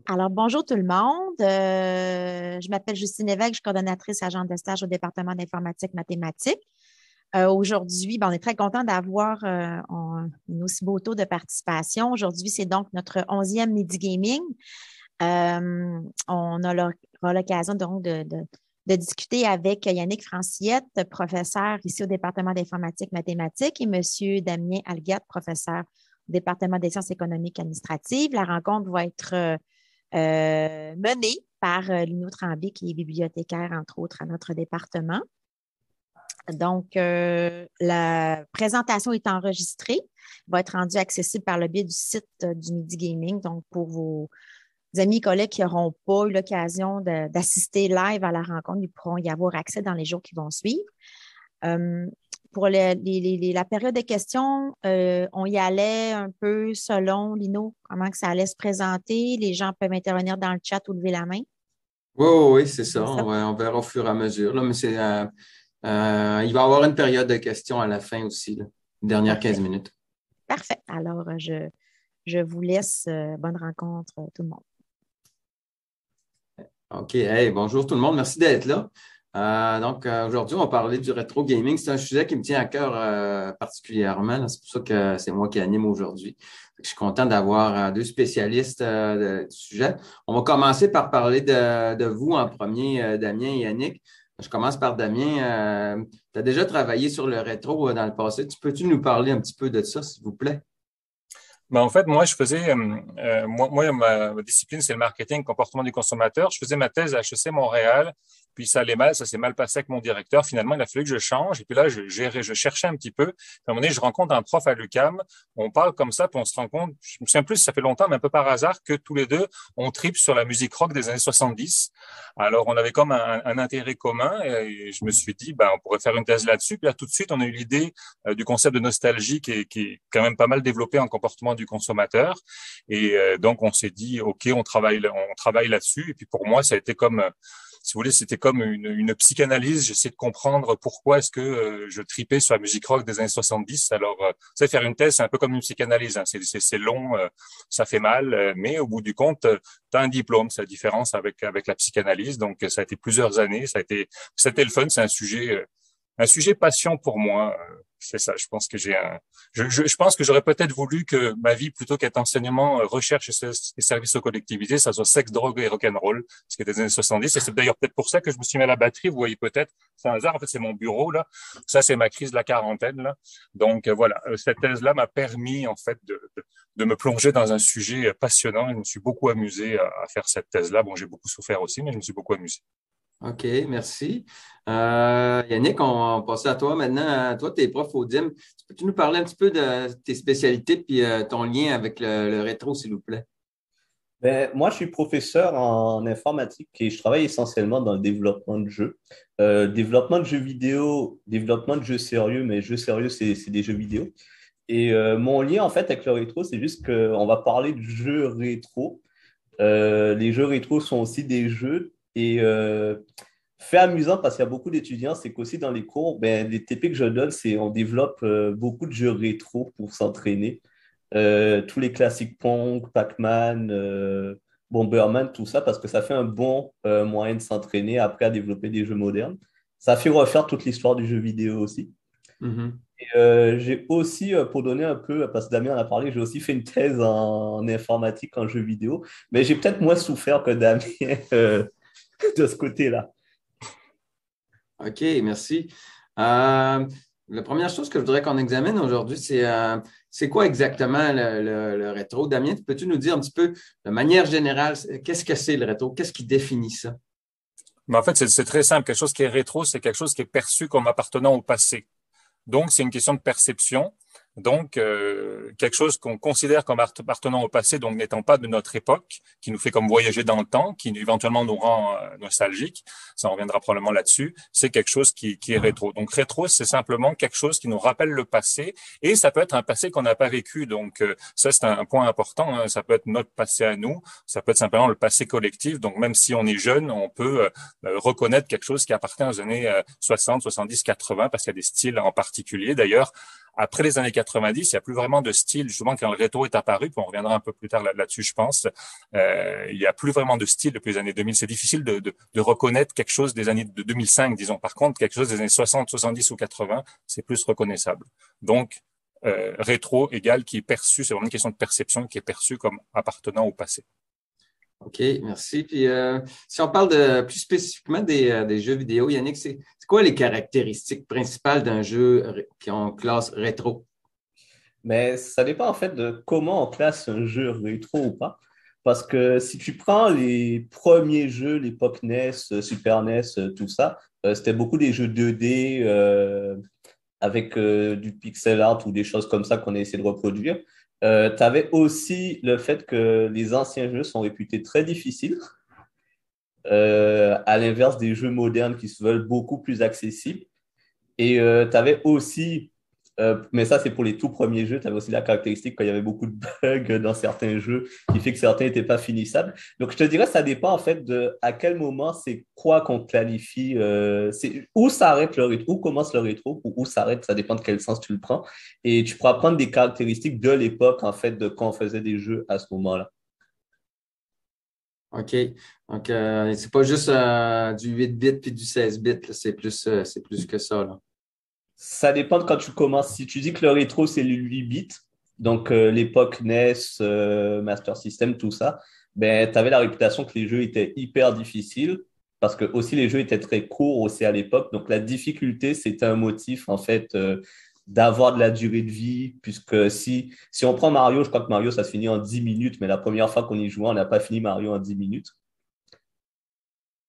Alors, bonjour tout le monde. Je m'appelle Justine Lévesque, je suis coordonnatrice agente de stage au département d'informatique mathématiques. Aujourd'hui, on est très content d'avoir un aussi beau taux de participation. Aujourd'hui, c'est donc notre 11e Midi Gaming. On aura l'occasion donc de discuter avec Yannick Franciette, professeur ici au département d'informatique mathématiques, et M. Damien Alguette, professeur au département des sciences économiques et administratives. La rencontre va être menée par Lino Tremblay, qui est bibliothécaire, entre autres, à notre département. Donc, la présentation est enregistrée, va être rendue accessible par le biais du site du Midi Gaming. Donc, pour vos amis et collègues qui n'auront pas eu l'occasion d'assister live à la rencontre, ils pourront y avoir accès dans les jours qui vont suivre. Pour la période de questions, on y allait un peu selon, Lino, comment que ça allait se présenter. Les gens peuvent intervenir dans le chat ou lever la main. Oui, oui, oui, c'est ça. Bien ça. On verra au fur et à mesure. Là, mais il va y avoir une période de questions à la fin aussi, là. Dernière 15 Parfait. minutes. Parfait. Alors, je vous laisse. Bonne rencontre, tout le monde. OK. Hey, bonjour tout le monde. Merci d'être là. Aujourd'hui, on va parler du rétro gaming. C'est un sujet qui me tient à cœur particulièrement, là. C'est pour ça que c'est moi qui anime aujourd'hui. Je suis content d'avoir deux spécialistes du sujet. On va commencer par parler de vous en premier, Damien et Yannick. Je commence par Damien. Tu as déjà travaillé sur le rétro dans le passé. Peux-tu nous parler un petit peu de ça, s'il vous plaît? En fait, moi, ma discipline, c'est le marketing, comportement du consommateur. Je faisais ma thèse à HEC Montréal, puis ça allait mal, ça s'est mal passé avec mon directeur. Finalement, il a fallu que je change. Et puis là, je cherchais un petit peu. Puis à un moment donné, je rencontre un prof à l'UQAM. On parle comme ça, puis on se rend compte, je me souviens plus, ça fait longtemps, mais un peu par hasard, que tous les deux, on tripe sur la musique rock des années 70. Alors, on avait comme un intérêt commun, et je me suis dit, on pourrait faire une thèse là-dessus. Puis là, tout de suite, on a eu l'idée du concept de nostalgie qui est quand même pas mal développé en comportement du consommateur. Et donc, on s'est dit, OK, on travaille là-dessus. Et puis, pour moi, ça a été comme, si vous voulez, c'était comme une psychanalyse. J'essayais de comprendre pourquoi est-ce que je tripais sur la musique rock des années 70. Alors, vous savez, faire une thèse, c'est un peu comme une psychanalyse, hein. C'est long, ça fait mal, mais au bout du compte, tu as un diplôme. C'est la différence avec la psychanalyse. Donc, ça a été plusieurs années. C'était le fun. C'est un sujet passion pour moi. C'est ça. Je pense que je pense que j'aurais peut-être voulu que ma vie, plutôt qu'être enseignement, recherche et services aux collectivités, ça soit sexe, drogue et rock'n'roll, ce qui était des années 70. Et c'est d'ailleurs peut-être pour ça que je me suis mis à la batterie. Vous voyez peut-être, c'est un hasard. En fait, c'est mon bureau, là. Ça, c'est ma crise de la quarantaine, là. Donc, voilà. Cette thèse-là m'a permis, en fait, de me plonger dans un sujet passionnant. Je me suis beaucoup amusé à faire cette thèse-là. Bon, j'ai beaucoup souffert aussi, mais je me suis beaucoup amusé. OK, merci. Yannick, on va passer à toi maintenant. Toi, tu es prof au DIM. Peux-tu nous parler un petit peu de tes spécialités puis ton lien avec le rétro, s'il vous plaît? Moi, je suis professeur en informatique et je travaille essentiellement dans le développement de jeux. Développement de jeux vidéo, développement de jeux sérieux, mais jeux sérieux, c'est des jeux vidéo. Et mon lien, en fait, avec le rétro, c'est juste qu'on va parler de jeux rétro. Les jeux rétro sont aussi des jeux. Et fait amusant, parce qu'il y a beaucoup d'étudiants, c'est qu'aussi dans les cours, les TP que je donne, c'est on développe beaucoup de jeux rétro pour s'entraîner. Tous les classiques Pong, Pac-Man, Bomberman, tout ça, parce que ça fait un bon moyen de s'entraîner après à développer des jeux modernes. Ça fait refaire toute l'histoire du jeu vidéo aussi. Mhm. Et, j'ai aussi, pour donner un peu, parce que Damien en a parlé, j'ai aussi fait une thèse en informatique en jeu vidéo, mais j'ai peut-être moins souffert que Damien de ce côté-là. OK, merci. Euh, la première chose que je voudrais qu'on examine aujourd'hui, c'est quoi exactement le rétro? Damien, peux-tu nous dire un petit peu, de manière générale, qu'est-ce que c'est le rétro? Qu'est-ce qui définit ça? Mais en fait, c'est très simple. Quelque chose qui est rétro, c'est quelque chose qui est perçu comme appartenant au passé. Donc, c'est une question de perception. Donc, quelque chose qu'on considère comme appartenant au passé, donc n'étant pas de notre époque, qui nous fait comme voyager dans le temps, qui éventuellement nous rend nostalgiques, ça on reviendra probablement là-dessus, c'est quelque chose qui est rétro. Donc, rétro, c'est simplement quelque chose qui nous rappelle le passé, et ça peut être un passé qu'on n'a pas vécu. Donc, ça, c'est un point important, hein. Ça peut être notre passé à nous, ça peut être simplement le passé collectif. Donc, même si on est jeune, on peut reconnaître quelque chose qui appartient aux années 60, 70, 80, parce qu'il y a des styles en particulier. D'ailleurs, Après les années 90, il n'y a plus vraiment de style. Justement, quand le rétro est apparu, puis on reviendra un peu plus tard là-dessus, je pense, il n'y a plus vraiment de style depuis les années 2000. C'est difficile de reconnaître quelque chose des années de 2005, disons. Par contre, quelque chose des années 60, 70 ou 80, c'est plus reconnaissable. Donc, rétro égale qui est perçu, c'est vraiment une question de perception qui est perçue comme appartenant au passé. OK, merci. Puis, si on parle plus spécifiquement des jeux vidéo, Yannick, c'est quoi les caractéristiques principales d'un jeu qu'on classe rétro? Mais ça dépend en fait de comment on classe un jeu rétro ou pas. Parce que si tu prends les premiers jeux, l'époque NES, Super NES, tout ça, c'était beaucoup des jeux 2D avec du pixel art ou des choses comme ça qu'on a essayé de reproduire. Tu avais aussi le fait que les anciens jeux sont réputés très difficiles, à l'inverse des jeux modernes qui se veulent beaucoup plus accessibles. Et tu avais aussi, mais ça c'est pour les tout premiers jeux, tu avais aussi la caractéristique quand il y avait beaucoup de bugs dans certains jeux qui fait que certains n'étaient pas finissables. Donc je te dirais, ça dépend en fait de à quel moment c'est quoi qu'on qualifie, c'est où s'arrête le rétro, où commence le rétro, ou où s'arrête, ça dépend de quel sens tu le prends. Et tu pourras prendre des caractéristiques de l'époque en fait de quand on faisait des jeux à ce moment-là. OK. Donc, c'est pas juste du 8 bits puis du 16 bits, là, c'est plus que ça, là. Ça dépend de quand tu commences. Si tu dis que le rétro, c'est le 8 bits, donc l'époque NES, Master System, tout ça, ben, tu avais la réputation que les jeux étaient hyper difficiles parce que aussi les jeux étaient très courts aussi à l'époque. Donc la difficulté, c'était un motif en fait d'avoir de la durée de vie puisque si on prend Mario, je crois que Mario, ça se finit en 10 minutes, mais la première fois qu'on y jouait, on n'a pas fini Mario en 10 minutes.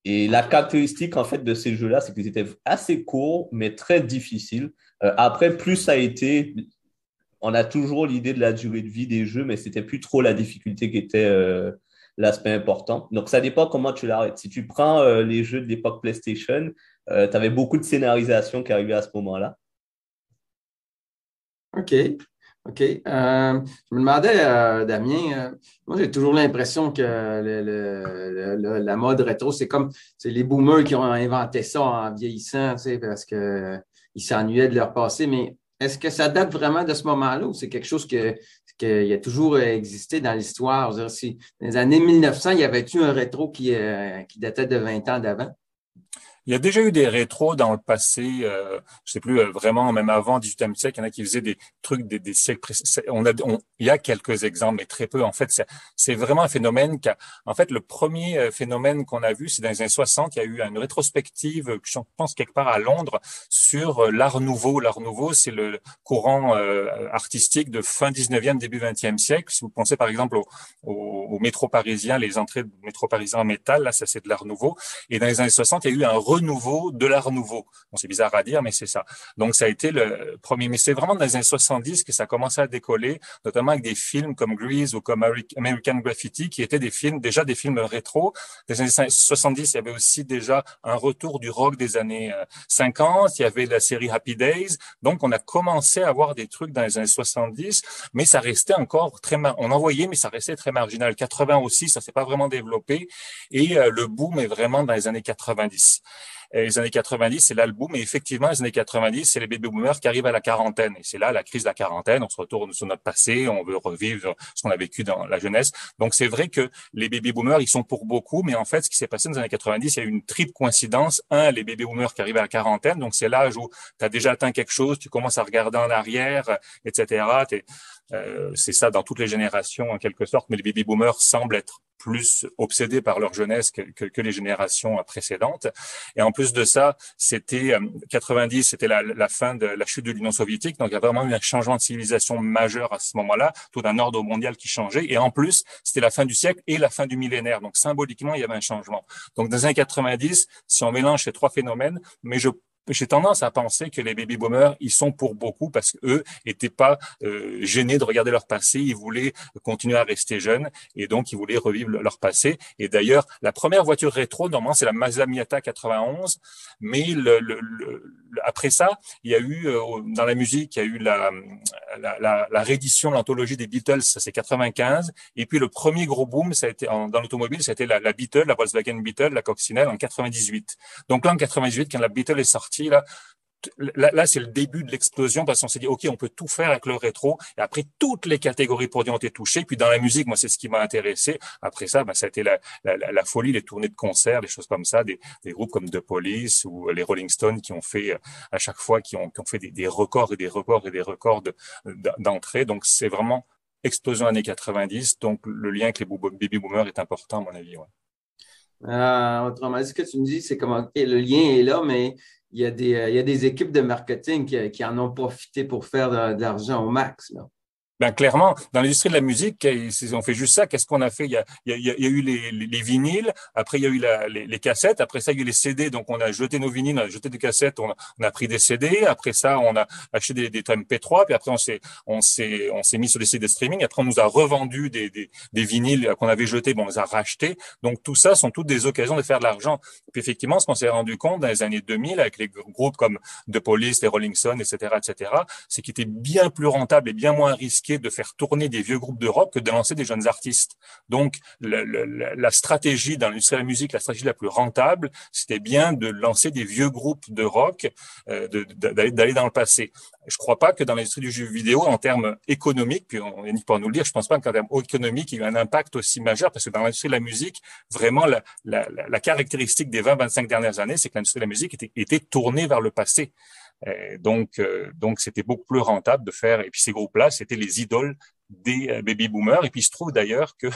Et la caractéristique, en fait, de ces jeux-là, c'est qu'ils étaient assez courts, mais très difficiles. Après, plus ça a été, on a toujours l'idée de la durée de vie des jeux, mais c'était plus trop la difficulté qui était l'aspect important. Donc, ça dépend comment tu l'arrêtes. Si tu prends les jeux de l'époque PlayStation, tu avais beaucoup de scénarisation qui arrivait à ce moment-là. OK. OK. Je me demandais, Damien, moi j'ai toujours l'impression que la mode rétro, c'est les boomers qui ont inventé ça en vieillissant, tu sais, parce qu'ils s'ennuyaient de leur passé. Mais est-ce que ça date vraiment de ce moment-là ou c'est quelque chose qui a toujours existé dans l'histoire? Je veux dire, si dans les années 1900, il y avait-tu un rétro qui datait de 20 ans d'avant? Il y a déjà eu des rétros dans le passé, je sais plus vraiment, même avant 18e siècle, il y en a qui faisaient des trucs des siècles précédents. Il y a quelques exemples, mais très peu. En fait, c'est vraiment un phénomène en fait, le premier phénomène qu'on a vu, c'est dans les années 60, il y a eu une rétrospective, je pense quelque part à Londres, sur l'art nouveau. L'art nouveau, c'est le courant artistique de fin 19e, début 20e siècle. Si vous pensez par exemple au métro parisien, les entrées du métro parisien en métal, là, ça c'est de l'art nouveau. Et dans les années 60, il y a eu un renouveau de l'art nouveau. Bon, c'est bizarre à dire, mais c'est ça. Donc, ça a été le premier. Mais c'est vraiment dans les années 70 que ça a commencé à décoller, notamment avec des films comme Grease ou comme American Graffiti, qui étaient déjà des films rétro. Dans les années 70, il y avait aussi déjà un retour du rock des années 50. Il y avait la série Happy Days. Donc, on a commencé à avoir des trucs dans les années 70, mais ça restait encore on en voyait, mais ça restait très marginal. 80 aussi, ça s'est pas vraiment développé. Et le boom est vraiment dans les années 90. Les années 90, c'est là le boom. Et effectivement, les années 90, c'est les baby boomers qui arrivent à la quarantaine. Et c'est là la crise de la quarantaine. On se retourne sur notre passé. On veut revivre ce qu'on a vécu dans la jeunesse. Donc, c'est vrai que les baby boomers, ils sont pour beaucoup. Mais en fait, ce qui s'est passé dans les années 90, il y a eu une triple coïncidence. Les baby boomers qui arrivent à la quarantaine. Donc, c'est l'âge où tu as déjà atteint quelque chose. Tu commences à regarder en arrière, etc. C'est ça dans toutes les générations, en quelque sorte. Mais les baby boomers semblent être plus obsédés par leur jeunesse que les générations précédentes. Et en plus de ça, c'était 90, c'était la fin de la chute de l'Union soviétique. Donc, il y a vraiment eu un changement de civilisation majeur à ce moment-là, tout d'un ordre mondial qui changeait. Et en plus, c'était la fin du siècle et la fin du millénaire. Donc, symboliquement, il y avait un changement. Donc, dans les années 90, si on mélange ces trois phénomènes, mais j'ai tendance à penser que les baby boomers, ils sont pour beaucoup parce qu'eux étaient pas gênés de regarder leur passé, ils voulaient continuer à rester jeunes et donc ils voulaient revivre leur passé. Et d'ailleurs, la première voiture rétro, normalement, c'est la Mazda Miata 91, mais après ça, il y a eu dans la musique, il y a eu la réédition, l'anthologie des Beatles, ça c'est 95, et puis le premier gros boom, ça a été dans l'automobile, ça a été la Beetle, la Volkswagen Beetle, la coccinelle en 98. Donc là, en 98, quand la Beetle est sortie, là, là, c'est le début de l'explosion parce qu'on s'est dit, OK, on peut tout faire avec le rétro. Et après, toutes les catégories produits ont été touchées. Puis dans la musique, moi, c'est ce qui m'a intéressé. Après ça, ça a été la folie, les tournées de concerts, des choses comme ça, des groupes comme The Police ou les Rolling Stones qui ont fait à chaque fois, qui ont fait des records et des records et des records d'entrée. Donc, c'est vraiment explosion années 90. Donc, le lien avec les baby boomers est important, à mon avis. Ouais. Autrement dit, ce que tu me dis, c'est comme OK, le lien est là, mais il y a des équipes de marketing qui en ont profité pour faire de l'argent au max, là. Ben clairement, dans l'industrie de la musique, on fait juste ça. Qu'est-ce qu'on a fait? Il y a eu les vinyles, après il y a eu les cassettes, après ça il y a eu les CD. Donc on a jeté nos vinyles, on a jeté des cassettes, on a pris des CD. Après ça, on a acheté des MP3, puis après on s'est mis sur des sites de streaming. Après on nous a revendu des vinyles qu'on avait jetés, bon on les a rachetés. Donc tout ça sont toutes des occasions de faire de l'argent. Puis effectivement, ce qu'on s'est rendu compte dans les années 2000 avec les groupes comme The Police, les Rolling Stones, etc., c'est qu'il était bien plus rentable et bien moins risqué de faire tourner des vieux groupes de rock que de lancer des jeunes artistes. Donc, la stratégie dans l'industrie de la musique, la stratégie la plus rentable, c'était bien de lancer des vieux groupes de rock, d'aller dans le passé. Je crois pas que dans l'industrie du jeu vidéo, en termes économiques, puis Yannick pourra nous le dire, je pense pas qu'en termes économiques, il y a eu un impact aussi majeur, parce que dans l'industrie de la musique, vraiment, la caractéristique des 20-25 dernières années, c'est que l'industrie de la musique était tournée vers le passé. Donc, c'était beaucoup plus rentable de faire. Et puis ces groupes-là, c'était les idoles des baby boomers. Et puis il se trouve d'ailleurs que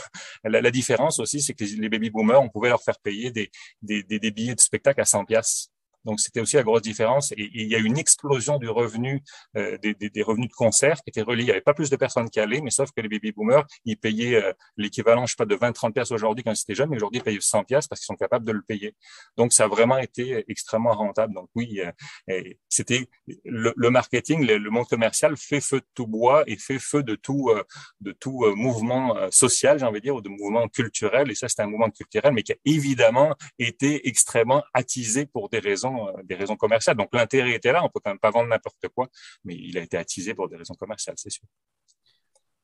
la différence aussi, c'est que les baby boomers, on pouvait leur faire payer des billets de spectacle à 100 piastres. Donc c'était aussi la grosse différence. Et il y a une explosion du revenu, des revenus de concert qui étaient reliés. Il n'y avait pas plus de personnes qui allaient, mais sauf que les baby boomers, ils payaient l'équivalent, je sais pas, de 20-30 piastres aujourd'hui quand c'était jeune, mais aujourd'hui ils payent 100 piastres parce qu'ils sont capables de le payer. Donc ça a vraiment été extrêmement rentable. Donc oui, c'était le marketing, le monde commercial fait feu de tout bois et fait feu de tout mouvement social, j'ai envie de dire, ou de mouvement culturel. Et ça, c'est un mouvement culturel, mais qui a évidemment été extrêmement attisé pour des raisons commerciales. Donc l'intérêt était là, on peut quand même pas vendre n'importe quoi, mais il a été attisé pour des raisons commerciales, c'est sûr.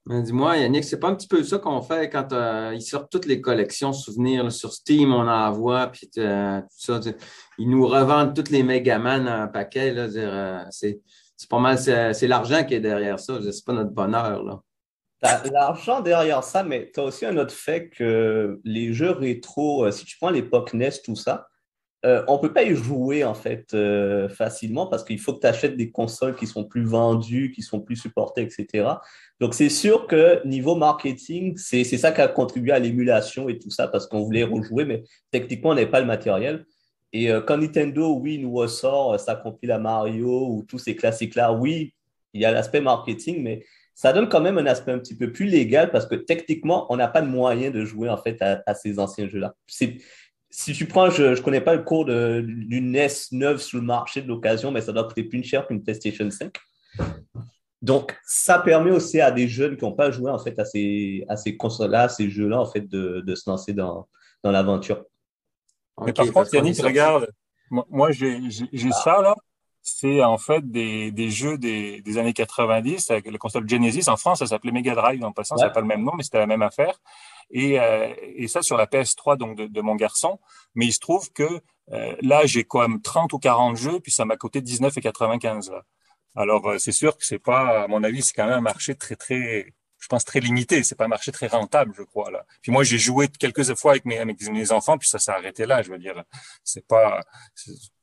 Mais dis-moi, Yannick, c'est pas un petit peu ça qu'on fait quand ils sortent toutes les collections souvenirs là, sur Steam, on en voit, puis tout ça. Ils nous revendent toutes les Megaman en paquet. Là, c'est pas mal, c'est l'argent qui est derrière ça. C'est pas notre bonheur. Là. T'as l'argent derrière ça, mais tu as aussi un autre fait que les jeux rétro, si tu prends l'époque NES, tout ça, on ne peut pas y jouer en fait facilement parce qu'il faut que tu achètes des consoles qui sont plus vendues, qui sont plus supportées, etc. Donc c'est sûr que niveau marketing, c'est ça qui a contribué à l'émulation et tout ça parce qu'on voulait rejouer, mais techniquement on n'avait pas le matériel. Et quand Nintendo, oui, nous ressort sa compile à Mario ou tous ces classiques-là, oui, il y a l'aspect marketing, mais ça donne quand même un aspect un petit peu plus légal parce que techniquement, on n'a pas de moyen de jouer en fait à ces anciens jeux-là. Si tu prends, je ne connais pas le cours d'une NES neuve sur le marché de l'occasion, mais ça doit coûter plus cher qu'une PlayStation 5. Donc, ça permet aussi à des jeunes qui n'ont pas joué en fait à ces consoles-là, à ces jeux-là, en fait, de se lancer dans l'aventure. Mais OK, par contre, Yannick, sorti. regarde, moi j'ai ça là. C'est en fait des jeux des années 90 avec la console Genesis. En France, ça s'appelait Mega Drive. En passant, ça Ouais. n'a pas le même nom, mais c'était la même affaire. Et ça sur la PS3 donc de mon garçon. Mais il se trouve que là, j'ai quand même 30 ou 40 jeux, puis ça m'a coûté 19,95 là. Alors, c'est sûr que c'est pas, à mon avis, c'est quand même un marché très, je pense très limité. C'est pas un marché très rentable, je crois là. Puis moi, j'ai joué quelques fois avec mes enfants, puis ça s'est arrêté là. Je veux dire,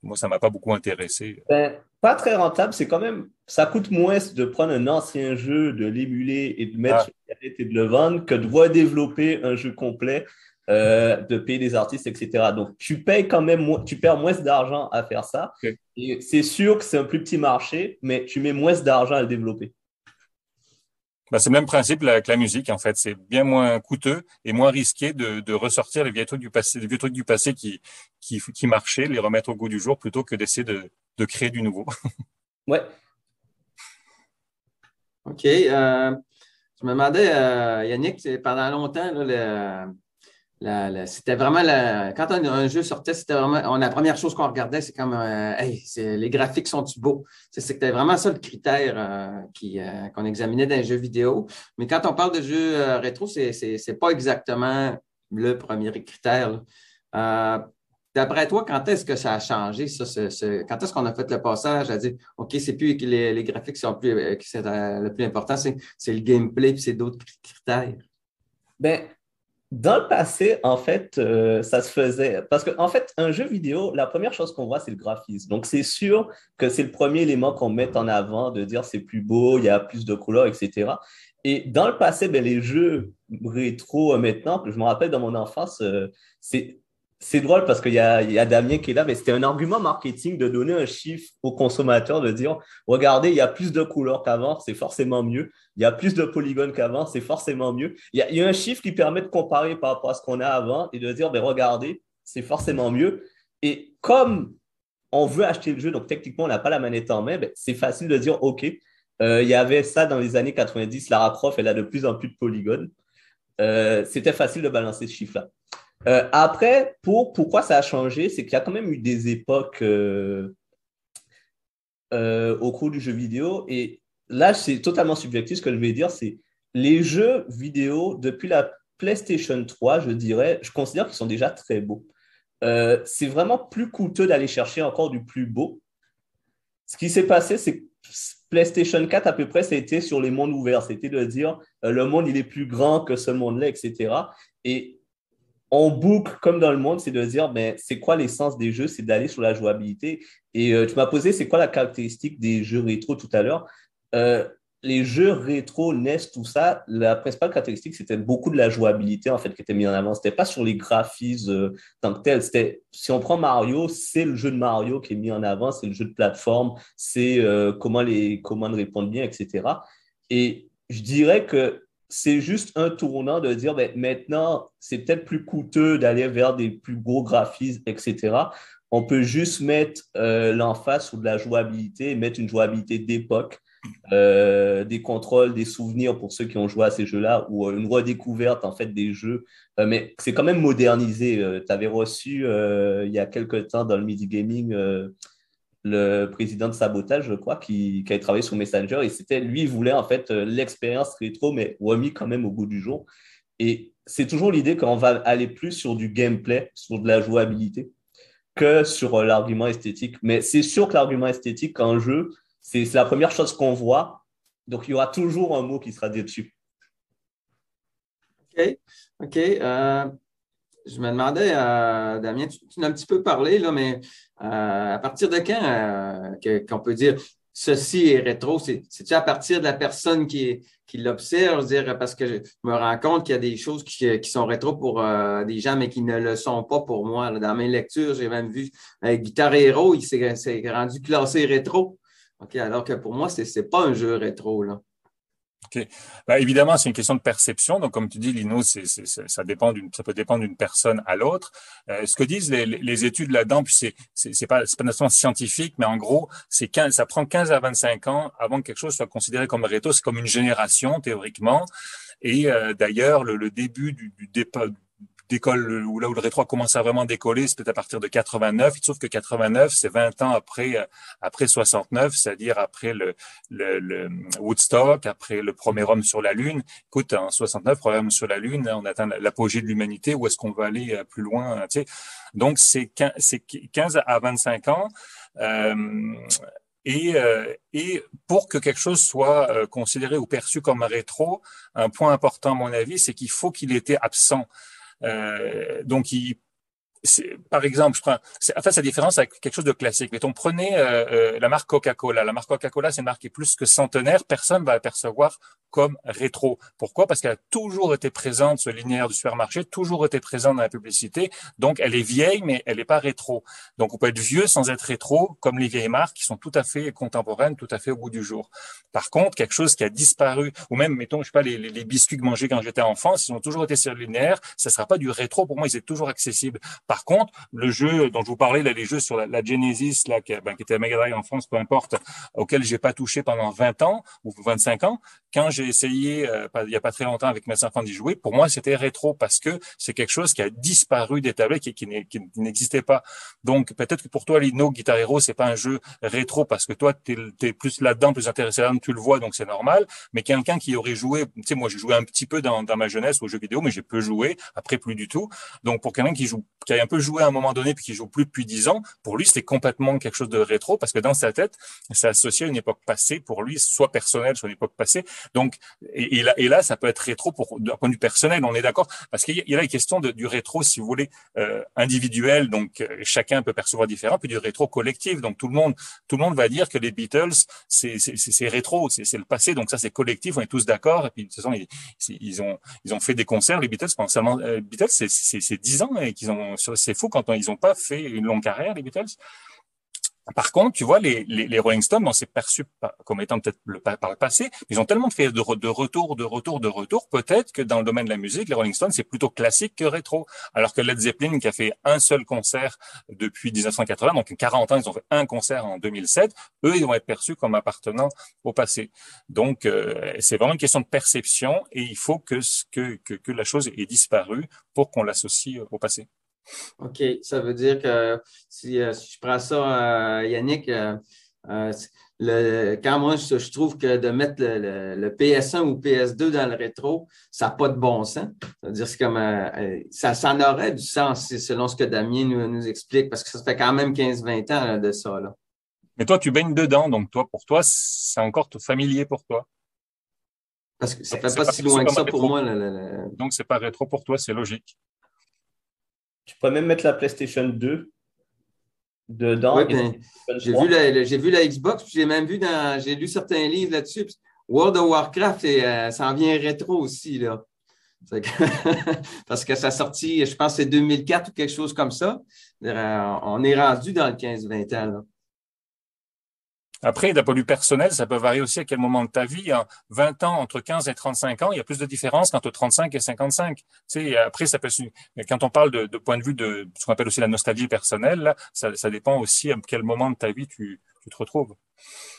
moi, ça m'a pas beaucoup intéressé. Ben, pas très rentable, c'est quand même, ça coûte moins de prendre un ancien jeu, de l'émuler et de mettre Ah, sur Internet et de le vendre que de redévelopper un jeu complet, de payer des artistes, etc. Donc, tu payes quand même, tu perds moins d'argent à faire ça. ok. Et c'est sûr que c'est un plus petit marché, mais tu mets moins d'argent à le développer. Ben, c'est le même principe que la musique, en fait. C'est bien moins coûteux et moins risqué de ressortir les vieux trucs du passé qui marchaient, les remettre au goût du jour plutôt que d'essayer de créer du nouveau. Ouais. OK. Je me demandais, Yannick, pendant longtemps, là, c'était vraiment quand un jeu sortait, c'était vraiment la première chose qu'on regardait, c'est comme hey, les graphiques sont-ils beaux? C'était vraiment ça le critère qu'on examinait dans les jeux vidéo. Mais quand on parle de jeux rétro, c'est pas exactement le premier critère. Là. D'après toi, quand est-ce que ça a changé, ça? Quand est-ce qu'on a fait le passage à dire, OK, c'est plus que les graphiques sont plus, que c'est le plus important, c'est le gameplay puis c'est d'autres critères. Ben, dans le passé, en fait, ça se faisait. Parce qu'en fait, un jeu vidéo, la première chose qu'on voit, c'est le graphisme. Donc, c'est sûr que c'est le premier élément qu'on met en avant, de dire c'est plus beau, il y a plus de couleurs, etc. Et dans le passé, ben, les jeux rétro maintenant, je me rappelle dans mon enfance, c'est, c'est drôle parce qu'il y a Damien qui est là, mais c'était un argument marketing de donner un chiffre aux consommateurs, de dire, regardez, il y a plus de couleurs qu'avant, c'est forcément mieux. Il y a plus de polygones qu'avant, c'est forcément mieux. Il y a un chiffre qui permet de comparer par rapport à ce qu'on a avant et de dire, ben, regardez, c'est forcément mieux. Et comme on veut acheter le jeu, donc techniquement, on n'a pas la manette en main, ben, c'est facile de dire, OK, il y avait ça dans les années 90, Lara Croft, elle a de plus en plus de polygones. C'était facile de balancer ce chiffre-là. Après, pourquoi ça a changé, c'est qu'il y a quand même eu des époques au cours du jeu vidéo. Et là, c'est totalement subjectif. Ce que je vais dire, c'est les jeux vidéo, depuis la PlayStation 3, je dirais, je considère qu'ils sont déjà très beaux. C'est vraiment plus coûteux d'aller chercher encore du plus beau. Ce qui s'est passé, c'est que PlayStation 4, à peu près, c'était sur les mondes ouverts. C'était de dire le monde, il est plus grand que ce monde-là, etc. Et on boucle comme dans le monde, c'est de dire, ben, c'est quoi l'essence des jeux? C'est d'aller sur la jouabilité. Et tu m'as posé, c'est quoi la caractéristique des jeux rétro tout à l'heure? Euh, les jeux rétro, NES, tout ça, la principale caractéristique, c'était beaucoup de la jouabilité, en fait, qui était mise en avant. C'était pas sur les graphismes tant que tel. C'était, si on prend Mario, c'est le jeu de Mario qui est mis en avant, c'est le jeu de plateforme, c'est comment les commandes répondent bien, etc. Et je dirais que c'est juste un tournant de dire ben, maintenant, c'est peut-être plus coûteux d'aller vers des plus gros graphismes, etc. On peut juste mettre l'emphase sur de la jouabilité, mettre une jouabilité d'époque, des contrôles, des souvenirs pour ceux qui ont joué à ces jeux-là, ou une redécouverte en fait des jeux. Mais c'est quand même modernisé. Tu avais reçu il y a quelques temps dans le Midi Gaming le président de Sabotage, je crois, qui avait travaillé sur Messenger. Et c'était, lui, il voulait en fait l'expérience rétro, mais remis quand même au goût du jour. Et c'est toujours l'idée qu'on va aller plus sur du gameplay, sur de la jouabilité, que sur l'argument esthétique. Mais c'est sûr que l'argument esthétique en jeu, c'est la première chose qu'on voit. Donc, il y aura toujours un mot qui sera dit dessus. OK. OK. Je me demandais, Damien, tu en as un petit peu parlé, là, mais à partir de quand qu'on peut dire ceci est rétro? C'est-tu à partir de la personne qui l'observe? Je veux dire, parce que je me rends compte qu'il y a des choses qui sont rétro pour des gens, mais qui ne le sont pas pour moi. Là. Dans mes lectures, j'ai même vu Guitar Hero, il s'est rendu classé rétro. OK, alors que pour moi, c'est pas un jeu rétro, là. Okay. Bah, évidemment, c'est une question de perception. Donc, comme tu dis, Lino, ça peut dépendre d'une personne à l'autre. Ce que disent les études là-dedans, puis c'est pas nécessairement scientifique, mais en gros, ça prend 15 à 25 ans avant que quelque chose soit considéré comme rétro. C'est comme une génération, théoriquement. Et d'ailleurs, le début du départ d'école où le rétro a commencé à vraiment décoller, c'est peut-être à partir de 89. Il se trouve que 89, c'est 20 ans après 69, c'est-à-dire après le Woodstock, après le premier homme sur la Lune. Écoute, en 69, premier homme sur la Lune, on atteint l'apogée de l'humanité. Où est-ce qu'on va aller plus loin, tu sais? Donc, c'est 15 à 25 ans. Et pour que quelque chose soit considéré ou perçu comme rétro, un point important à mon avis, c'est qu'il faut qu'il ait été absent. Donc, par exemple, en fait, sa différence avec quelque chose de classique. Mettons, prenez la marque Coca-Cola. La marque Coca-Cola, c'est une marque qui est plus que centenaire. Personne va l'apercevoir comme rétro. Pourquoi? Parce qu'elle a toujours été présente sur le linéaire du supermarché, toujours été présente dans la publicité. Donc, elle est vieille, mais elle n'est pas rétro. Donc, on peut être vieux sans être rétro, comme les vieilles marques qui sont tout à fait contemporaines, tout à fait au bout du jour. Par contre, quelque chose qui a disparu, ou même, mettons, je sais pas, les biscuits que mangeais quand j'étais enfant, s'ils ont toujours été sur le linéaire, ça sera pas du rétro. Pour moi, ils étaient toujours accessibles. Par contre, le jeu dont je vous parlais, là, les jeux sur la Genesis, là, qui était à Mega Drive en France, peu importe, auquel j'ai pas touché pendant 20 ans ou 25 ans, quand j'ai essayé il y a pas très longtemps avec mes enfants d'y jouer, pour moi c'était rétro parce que c'est quelque chose qui a disparu des tablettes, qui n'existait pas. Donc peut-être que pour toi, Lino, Guitar Hero, c'est pas un jeu rétro parce que toi t'es plus là-dedans, plus intéressé là-dedans, tu le vois, donc c'est normal. Mais quelqu'un qui aurait joué, tu sais, moi j'ai joué un petit peu dans ma jeunesse aux jeux vidéo, mais j'ai peu joué, après plus du tout. Donc pour quelqu'un qui ait un peu joué à un moment donné puis qui joue plus depuis 10 ans, pour lui, c'était complètement quelque chose de rétro parce que dans sa tête, c'est associé à une époque passée pour lui, soit personnelle, soit une époque passée. Donc, et là, ça peut être rétro d'un point de vue personnel, on est d'accord, parce qu'il y a la question du rétro, si vous voulez, individuel, donc chacun peut percevoir différent, puis du rétro collectif. Donc tout le monde va dire que les Beatles, c'est rétro, c'est le passé. Donc ça, c'est collectif, on est tous d'accord. Et puis de toute façon, ils ont fait des concerts, les Beatles, pendant seulement Beatles, c'est 10 ans et c'est fou quand ils ont pas fait une longue carrière, les Beatles. Par contre, tu vois, les Rolling Stones, on s'est perçu comme étant peut-être par le passé, ils ont tellement fait de retour, peut-être que dans le domaine de la musique, les Rolling Stones, c'est plutôt classique que rétro. Alors que Led Zeppelin, qui a fait un seul concert depuis 1980, donc 40 ans, ils ont fait un concert en 2007, eux, ils vont être perçus comme appartenant au passé. Donc, c'est vraiment une question de perception et il faut que la chose ait disparu pour qu'on l'associe au passé. OK. Ça veut dire que si je prends ça, Yannick, quand moi, je trouve que de mettre le PS1 ou PS2 dans le rétro, ça n'a pas de bon sens. C'est-à-dire c'est comme ça en aurait du sens, selon ce que Damien nous explique, parce que ça fait quand même 15-20 ans là, de ça. Là. Mais toi, tu baignes dedans, donc pour toi, c'est encore familier pour toi. Parce que ça ne fait pas si loin que ça pour moi. Donc, c'est pas rétro pour toi, c'est logique. Tu pourrais même mettre la PlayStation 2 dedans. Oui, ben, j'ai vu la Xbox, puis j'ai lu certains livres là-dessus. World of Warcraft, ça en vient rétro aussi, là. Parce que ça a sorti, je pense que c'est 2004 ou quelque chose comme ça. On est rendu dans le 15-20 ans, là. Après, d'un point de vue personnel, ça peut varier aussi à quel moment de ta vie. En 20 ans, entre 15 et 35 ans, il y a plus de différence qu'entre 35 et 55. Tu sais, après, ça peut, quand on parle de point de vue de ce qu'on appelle aussi la nostalgie personnelle, là, ça dépend aussi à quel moment de ta vie tu te retrouves.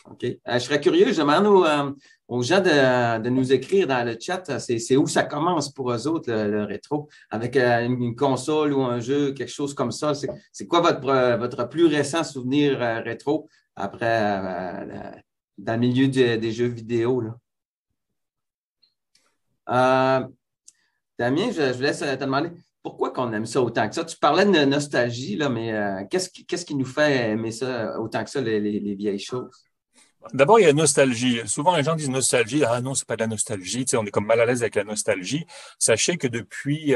OK. Je serais curieux, je demande aux gens de nous écrire dans le chat, c'est où ça commence pour eux autres, le rétro, avec une console ou un jeu, quelque chose comme ça. C'est quoi votre plus récent souvenir rétro après dans le milieu des jeux vidéo, là? Damien, je vous laisse te demander pourquoi qu'on aime ça autant que ça. Tu parlais de nostalgie, là, mais qu'est-ce qui nous fait aimer ça autant que ça, les vieilles choses? D'abord, il y a nostalgie. Souvent, les gens disent nostalgie. Ah non, c'est pas de la nostalgie. Tu sais, on est comme mal à l'aise avec la nostalgie. Sachez que depuis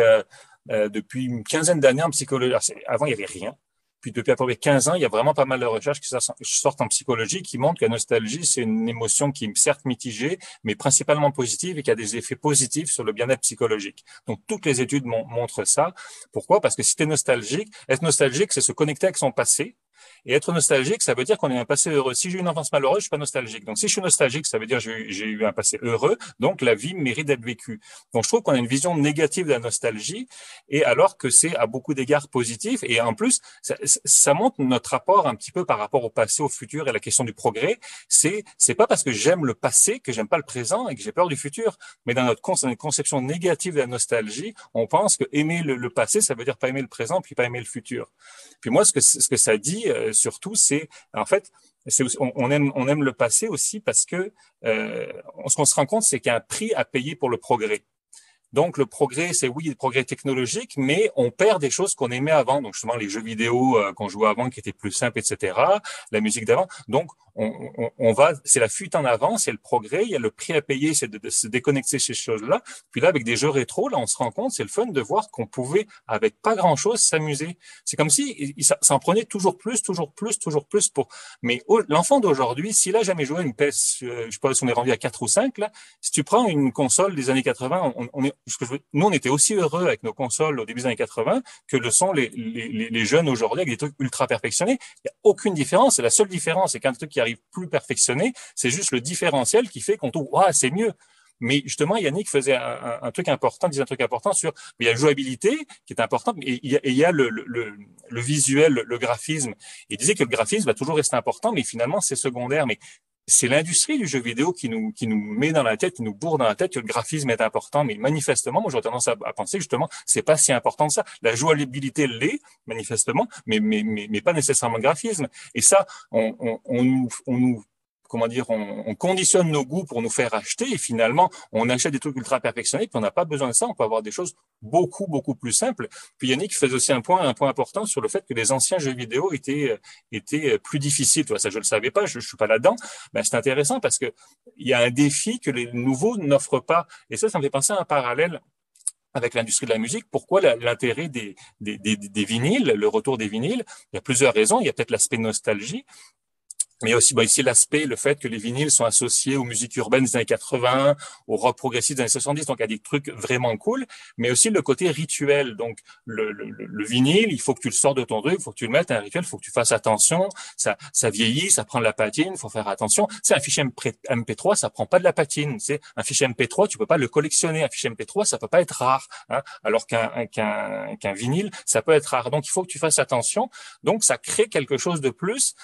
une quinzaine d'années en psychologie, avant, il y avait rien. Puis depuis à peu près 15 ans, il y a vraiment pas mal de recherches qui sortent en psychologie qui montrent que la nostalgie, c'est une émotion qui est certes mitigée, mais principalement positive et qui a des effets positifs sur le bien-être psychologique. Donc, toutes les études montrent ça. Pourquoi? Parce que si tu es nostalgique, être nostalgique, c'est se connecter avec son passé. Et être nostalgique, ça veut dire qu'on a un passé heureux. Si j'ai eu une enfance malheureuse, je suis pas nostalgique. Donc, si je suis nostalgique, ça veut dire que j'ai eu un passé heureux. Donc, la vie mérite d'être vécue. Donc, je trouve qu'on a une vision négative de la nostalgie, et alors que c'est à beaucoup d'égards positif. Et en plus, ça montre notre rapport un petit peu par rapport au passé, au futur et la question du progrès. C'est pas parce que j'aime le passé que j'aime pas le présent et que j'ai peur du futur. Mais dans notre conception négative de la nostalgie, on pense que aimer le passé, ça veut dire pas aimer le présent puis pas aimer le futur. Puis moi, ce que ça dit surtout, c'est en fait, on aime le passé aussi parce que ce qu'on se rend compte, c'est qu'il y a un prix à payer pour le progrès. Donc, le progrès, c'est oui, le progrès technologique, mais on perd des choses qu'on aimait avant. Donc, justement, les jeux vidéo qu'on jouait avant qui étaient plus simples, etc. La musique d'avant. Donc, c'est la fuite en avant, c'est le progrès. Il y a le prix à payer, c'est de se déconnecter de ces choses-là. Puis là, avec des jeux rétro, là, on se rend compte, c'est le fun de voir qu'on pouvait, avec pas grand-chose, s'amuser. C'est comme si ça en prenait toujours plus pour. Mais l'enfant d'aujourd'hui, s'il a jamais joué à une PS, je sais pas si on est rendu à 4 ou 5, là, si tu prends une console des années 80, nous, on était aussi heureux avec nos consoles au début des années 80 que le sont les jeunes aujourd'hui avec des trucs ultra perfectionnés. Il n'y a aucune différence. La seule différence, c'est qu'un truc qui arrive plus perfectionné, c'est juste le différentiel qui fait qu'on trouve, ah, c'est mieux. Mais justement, Yannick faisait un truc important, disait un truc important sur, il y a la jouabilité qui est importante, et il y a le visuel, le graphisme. Il disait que le graphisme va toujours rester important, mais finalement, c'est secondaire. Mais c'est l'industrie du jeu vidéo qui nous met dans la tête, qui nous bourre dans la tête que le graphisme est important. Mais manifestement, moi, j'aurais tendance à penser, justement, c'est pas si important que ça. La jouabilité l'est, manifestement, mais pas nécessairement le graphisme. Et ça, on nous comment dire, on conditionne nos goûts pour nous faire acheter et finalement, on achète des trucs ultra perfectionnés puis on n'a pas besoin de ça. On peut avoir des choses beaucoup, beaucoup plus simples. Puis Yannick faisait aussi un point important sur le fait que les anciens jeux vidéo étaient plus difficiles. Tu vois, ça, je le savais pas, je suis pas là-dedans. Ben, c'est intéressant parce que il y a un défi que les nouveaux n'offrent pas. Et ça me fait penser à un parallèle avec l'industrie de la musique. Pourquoi l'intérêt des vinyles, le retour des vinyles? Il y a plusieurs raisons. Il y a peut-être l'aspect nostalgie. Mais il y a aussi ici l'aspect, le fait que les vinyles sont associés aux musiques urbaines des années 80, au rock progressif des années 70, donc à des trucs vraiment cool, mais aussi le côté rituel. Donc le vinyle, il faut que tu le sors de ton truc, il faut que tu le mettes, un rituel, il faut que tu fasses attention, ça vieillit, ça prend de la patine, il faut faire attention. C'est un fichier MP3, ça prend pas de la patine. C'est un fichier MP3, tu peux pas le collectionner. Un fichier MP3, ça peut pas être rare, hein, alors qu'un vinyle, ça peut être rare. Donc il faut que tu fasses attention. Donc ça crée quelque chose de plus.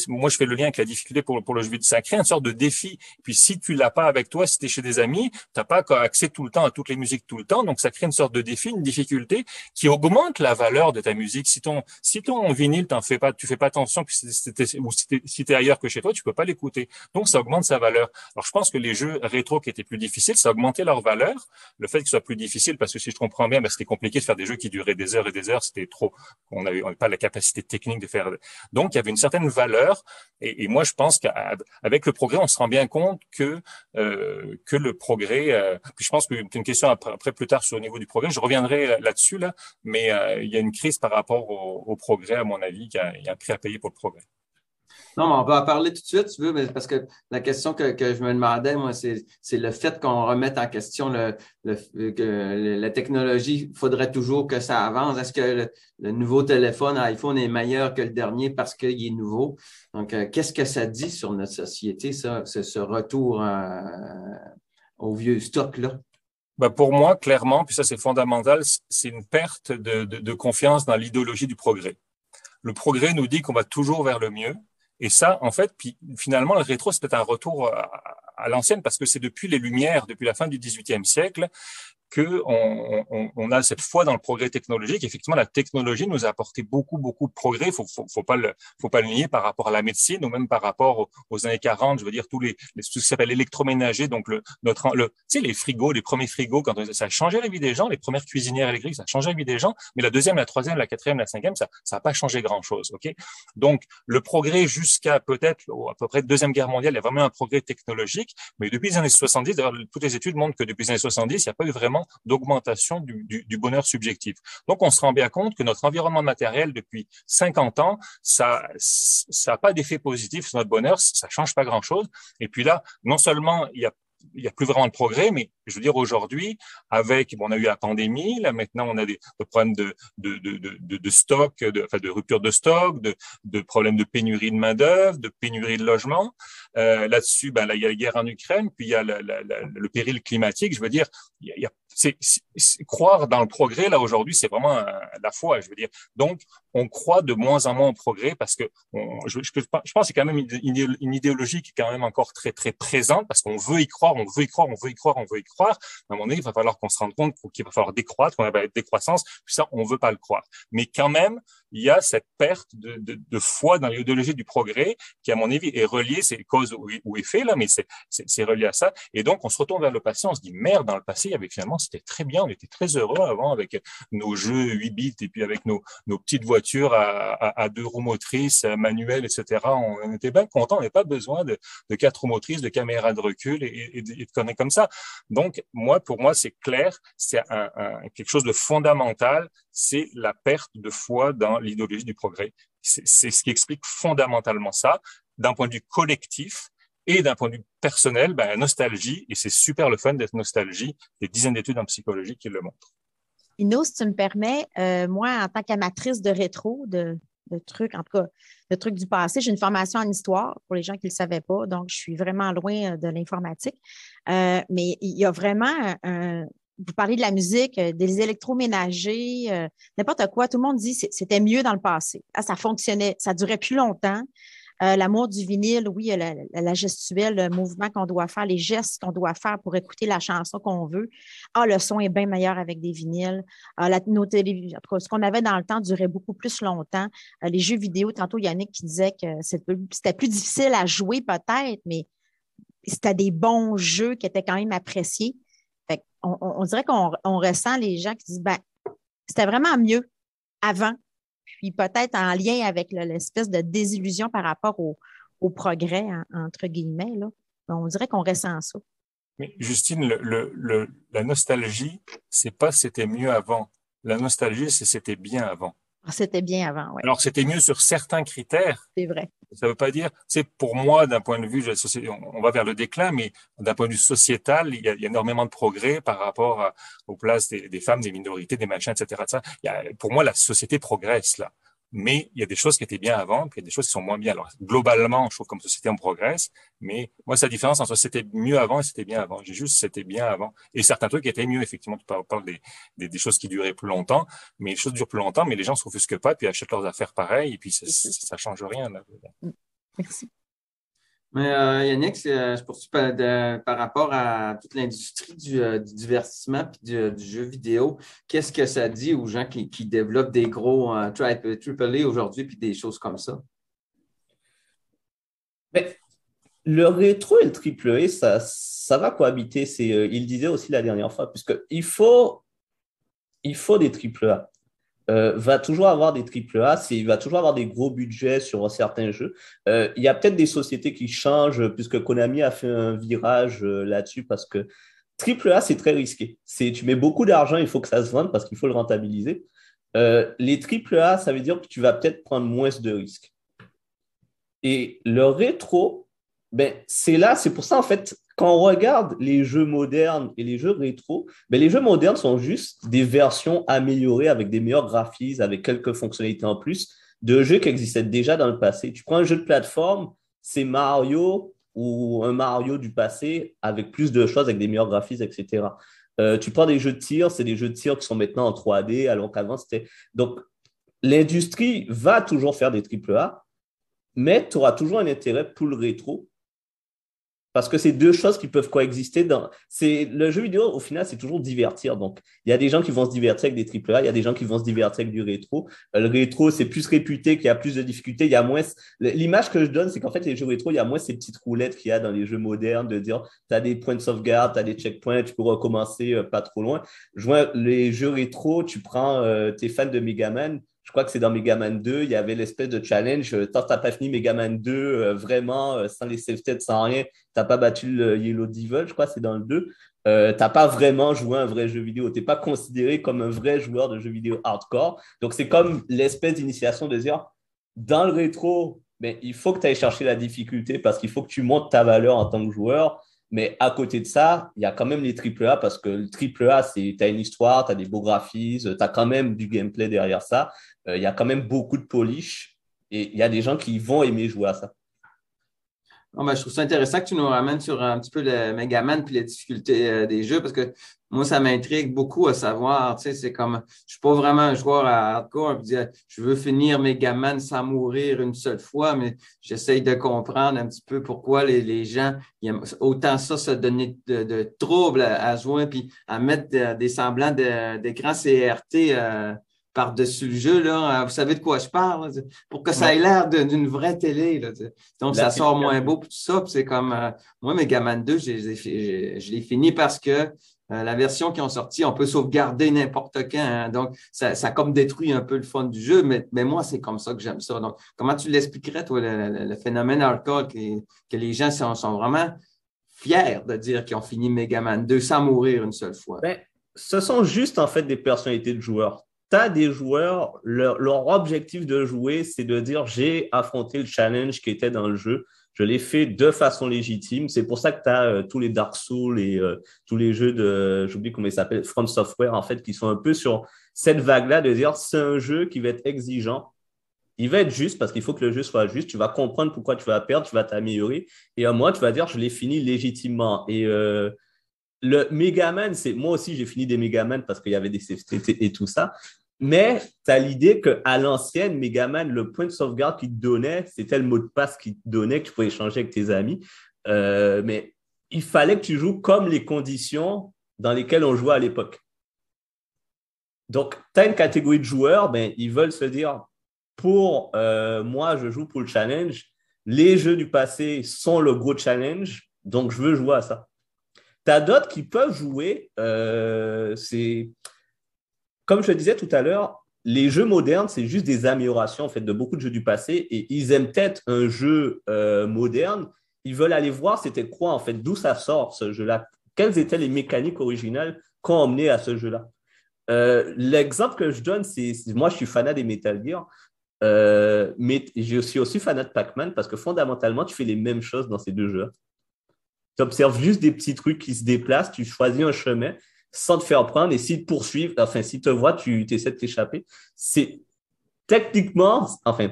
Moi, je fais le lien avec la difficulté pour le jeu vidéo. Ça crée une sorte de défi. Puis si tu l'as pas avec toi, si tu es chez des amis, t'as pas accès tout le temps à toutes les musiques tout le temps. Donc ça crée une sorte de défi, une difficulté qui augmente la valeur de ta musique. Si ton vinyle, tu fais pas attention, si t'es ailleurs que chez toi, tu peux pas l'écouter. Donc ça augmente sa valeur. Alors je pense que les jeux rétro qui étaient plus difficiles, ça a augmenté leur valeur. Le fait qu'ils soient plus difficiles, parce que si je comprends bien, c'était compliqué de faire des jeux qui duraient des heures et des heures. C'était trop. On n'avait pas la capacité technique de faire. Donc il y avait une certaine valeur. Et moi, je pense qu'avec le progrès, on se rend bien compte que le progrès. Puis je pense que c'est une question après plus tard sur le niveau du progrès. Je reviendrai là-dessus là, mais il y a une crise par rapport au progrès, à mon avis, il y a un prix à payer pour le progrès. Non, mais on va en parler tout de suite, tu veux, mais parce que la question que je me demandais, moi, c'est le fait qu'on remette en question que la technologie. Il faudrait toujours que ça avance. Est-ce que le nouveau téléphone iPhone est meilleur que le dernier parce qu'il est nouveau? Donc, qu'est-ce que ça dit sur notre société, ça, ce retour au vieux stock-là? Ben pour moi, clairement, puis ça c'est fondamental, c'est une perte de confiance dans l'idéologie du progrès. Le progrès nous dit qu'on va toujours vers le mieux. Et ça, en fait, puis finalement, le rétro, c'est peut-être un retour à l'ancienne parce que c'est depuis les Lumières, depuis la fin du XVIIIe siècle, que on a cette foi dans le progrès technologique. Effectivement, la technologie nous a apporté beaucoup de progrès. Faut pas le nier par rapport à la médecine ou même par rapport aux années 40. Je veux dire tout ce qui s'appelle l'électroménager. Donc tu sais, les frigos, les premiers frigos, ça a changé la vie des gens. Les premières cuisinières électriques, ça a changé la vie des gens. Mais la deuxième, la troisième, la quatrième, la cinquième, ça a pas changé grand chose. Ok. Donc le progrès jusqu'à peut-être à peu près Deuxième Guerre mondiale, il y a vraiment un progrès technologique. Mais depuis les années 70, d'ailleurs, toutes les études montrent que depuis les années 70, il n'y a pas eu vraiment d'augmentation du bonheur subjectif. Donc, on se rend bien compte que notre environnement matériel depuis 50 ans, ça a pas d'effet positif sur notre bonheur, ça change pas grand-chose. Et puis là, non seulement il y a plus vraiment de progrès, mais je veux dire aujourd'hui, on a eu la pandémie, là maintenant on a des problèmes de stock, de rupture de stock, de problèmes de pénurie de main d'œuvre, de pénurie de logement. Là-dessus, là il y a la guerre en Ukraine, puis il y a le péril climatique. Je veux dire, c'est croire dans le progrès là aujourd'hui, c'est vraiment la foi. Je veux dire, donc on croit de moins en moins au progrès parce que je pense que c'est quand même une idéologie qui est quand même encore très très présente parce qu'on veut y croire, on veut y croire. À un moment donné, il va falloir qu'on se rende compte qu'il va falloir décroître, qu'on va être décroissance. Puis ça, on veut pas le croire. Mais quand même, il y a cette perte de foi dans l'idéologie du progrès qui, à mon avis, est reliée, c'est cause ou effet là, mais c'est relié à ça. Et donc, on se retourne vers le passé, on se dit merde, dans le passé, finalement, c'était très bien, on était très heureux avant avec nos jeux 8 bits et puis avec nos petites voitures à 2 roues motrices, manuelles, etc. On était bien contents, on n'avait pas besoin de 4 roues motrices, de caméras de recul et de conneries comme ça. Donc, pour moi, c'est clair, c'est quelque chose de fondamental, c'est la perte de foi dans l'idéologie du progrès. C'est ce qui explique fondamentalement ça, d'un point de vue collectif et d'un point de vue personnel, la nostalgie, et c'est super le fun d'être nostalgie, des dizaines d'études en psychologie qui le montrent. Ino, si tu me permets, moi, en tant qu'amatrice de rétro, de trucs, en tout cas, de trucs du passé, j'ai une formation en histoire pour les gens qui ne le savaient pas, donc je suis vraiment loin de l'informatique. Mais il y a vraiment vous parlez de la musique, des électroménagers, n'importe quoi. Tout le monde dit que c'était mieux dans le passé. Ah, ça fonctionnait, ça durait plus longtemps. L'amour du vinyle, oui, la gestuelle, le mouvement qu'on doit faire, les gestes qu'on doit faire pour écouter la chanson qu'on veut. Ah, le son est bien meilleur avec des vinyles. Nos télévisions, en tout cas, ce qu'on avait dans le temps durait beaucoup plus longtemps. Les jeux vidéo, tantôt Yannick qui disait que c'était plus difficile à jouer peut-être, mais c'était des bons jeux qui étaient quand même appréciés. Fait on dirait qu'on ressent les gens qui disent, ben, c'était vraiment mieux avant. Puis peut-être en lien avec l'espèce de désillusion par rapport au progrès, entre guillemets, là. On dirait qu'on ressent ça. Mais Justine, la nostalgie, c'est pas c'était mieux avant. La nostalgie, c'est c'était bien avant. Ah, c'était bien avant, oui. Alors, c'était mieux sur certains critères. C'est vrai. Ça veut pas dire, c'est pour moi, d'un point de vue, on va vers le déclin, mais d'un point de vue sociétal, il y a énormément de progrès par rapport aux places des femmes, des minorités, des machins, etc. Pour moi, la société progresse là. Mais il y a des choses qui étaient bien avant, puis il y a des choses qui sont moins bien. Alors, globalement, je trouve comme société, on progresse, mais moi, c'est la différence entre c'était mieux avant et c'était bien avant. J'ai juste c'était bien avant. Et certains trucs étaient mieux, effectivement. Tu parles des choses qui duraient plus longtemps, mais les choses durent plus longtemps, mais les gens s'offusquent pas, puis achètent leurs affaires pareil, et puis ça change rien, là. Merci. Mais Yannick, je poursuis par rapport à toute l'industrie du divertissement et du jeu vidéo. Qu'est-ce que ça dit aux gens qui développent des gros AAA aujourd'hui puis des choses comme ça? Mais le rétro et le triple A, ça va cohabiter. Il disait aussi la dernière fois, puisqu'il faut des triple A. Va toujours avoir des triple A, il va toujours avoir des gros budgets sur certains jeux. Il y a peut-être des sociétés qui changent, puisque Konami a fait un virage là-dessus, parce que triple A, c'est très risqué. Tu mets beaucoup d'argent, il faut que ça se vende parce qu'il faut le rentabiliser. Les triple A, ça veut dire que tu vas peut-être prendre moins de risques. Et le rétro, ben, c'est pour ça, en fait, quand on regarde les jeux modernes et les jeux rétro, ben, les jeux modernes sont juste des versions améliorées avec des meilleurs graphismes, avec quelques fonctionnalités en plus, de jeux qui existaient déjà dans le passé. Tu prends un jeu de plateforme, c'est Mario ou un Mario du passé avec plus de choses, avec des meilleurs graphismes, etc. Tu prends des jeux de tir, c'est des jeux de tir qui sont maintenant en 3D, alors qu'avant, c'était… Donc, l'industrie va toujours faire des triple A, mais tu auras toujours un intérêt pour le rétro parce que c'est deux choses qui peuvent coexister. Le jeu vidéo, au final, c'est toujours divertir. Donc, il y a des gens qui vont se divertir avec des AAA, il y a des gens qui vont se divertir avec du rétro. Le rétro, c'est plus réputé qu'il y a plus de difficultés. Il y a moins… L'image que je donne, c'est qu'en fait, les jeux rétro, il y a moins ces petites roulettes qu'il y a dans les jeux modernes de dire tu as des points de sauvegarde, tu as des checkpoints, tu peux recommencer pas trop loin. Je vois les jeux rétro, tu prends tes fans de Megaman. Je crois que c'est dans Megaman 2, il y avait l'espèce de challenge. Tant que tu n'as pas fini Megaman 2, vraiment, sans les save-states, sans rien, tu n'as pas battu le Yellow Devil, je crois que c'est dans le 2. Tu n'as pas vraiment joué un vrai jeu vidéo. Tu n'es pas considéré comme un vrai joueur de jeux vidéo hardcore. Donc, c'est comme l'espèce d'initiation de dire, dans le rétro, ben, il faut que tu ailles chercher la difficulté parce qu'il faut que tu montes ta valeur en tant que joueur. Mais à côté de ça, il y a quand même les AAA parce que le AAA, tu as une histoire, tu as des beaux graphismes, tu as quand même du gameplay derrière ça. Il y a quand même beaucoup de polish et il y a des gens qui vont aimer jouer à ça. Bon, ben, je trouve ça intéressant que tu nous ramènes sur un petit peu le Megaman puis les difficultés des jeux parce que moi, ça m'intrigue beaucoup à savoir, tu sais, c'est comme, je suis pas vraiment un joueur à hardcore puis dire, je veux finir Megaman sans mourir une seule fois, mais j'essaye de comprendre un petit peu pourquoi les gens ils aiment autant ça se donner de troubles à jouer puis à mettre des semblants d'écran CRT par-dessus le jeu, là, vous savez de quoi je parle, là, pour que ça ait l'air d'une vraie télé. Là, donc, ça sort moins beau, tout ça. Puis c'est comme, moi, Megaman 2, je l'ai fini parce que la version qui ont sorti, on peut sauvegarder n'importe quand. Hein, donc, ça comme détruit un peu le fun du jeu, mais moi, c'est comme ça que j'aime ça. Donc, comment tu l'expliquerais, toi, le phénomène hardcore que les gens sont vraiment fiers de dire qu'ils ont fini Megaman 2 sans mourir une seule fois? Ben, ce sont juste, en fait, des personnalités de joueurs. Tu as des joueurs, leur objectif de jouer, c'est de dire j'ai affronté le challenge qui était dans le jeu. Je l'ai fait de façon légitime. C'est pour ça que tu as tous les Dark Souls et tous les jeux j'oublie comment ils s'appellent, From Software, en fait, qui sont un peu sur cette vague-là de dire c'est un jeu qui va être exigeant. Il va être juste parce qu'il faut que le jeu soit juste. Tu vas comprendre pourquoi tu vas perdre, tu vas t'améliorer. Et à moi, tu vas dire je l'ai fini légitimement. Et le Megaman, moi aussi, j'ai fini des Megaman parce qu'il y avait des save states et tout ça. Mais tu as l'idée qu'à l'ancienne, Megaman, le point de sauvegarde qu'il te donnait, c'était le mot de passe qu'il te donnait, que tu pouvais échanger avec tes amis. Mais il fallait que tu joues comme les conditions dans lesquelles on jouait à l'époque. Donc, tu as une catégorie de joueurs, ben, ils veulent se dire, pour moi, je joue pour le challenge. Les jeux du passé sont le gros challenge, donc je veux jouer à ça. Tu as d'autres qui peuvent jouer, comme je le disais tout à l'heure, les jeux modernes, c'est juste des améliorations en fait, de beaucoup de jeux du passé et ils aiment peut-être un jeu moderne. Ils veulent aller voir c'était quoi en fait, d'où ça sort ce jeu-là, quelles étaient les mécaniques originales qui ont emmené à ce jeu-là. L'exemple que je donne, c'est moi je suis fanat des Metal Gear, mais je suis aussi fanat de Pac-Man parce que fondamentalement, tu fais les mêmes choses dans ces deux jeux. Tu observes juste des petits trucs qui se déplacent, tu choisis un chemin sans te faire prendre et s'ils te poursuivent, enfin, s'ils te voient, tu essaies de t'échapper. C'est techniquement, enfin,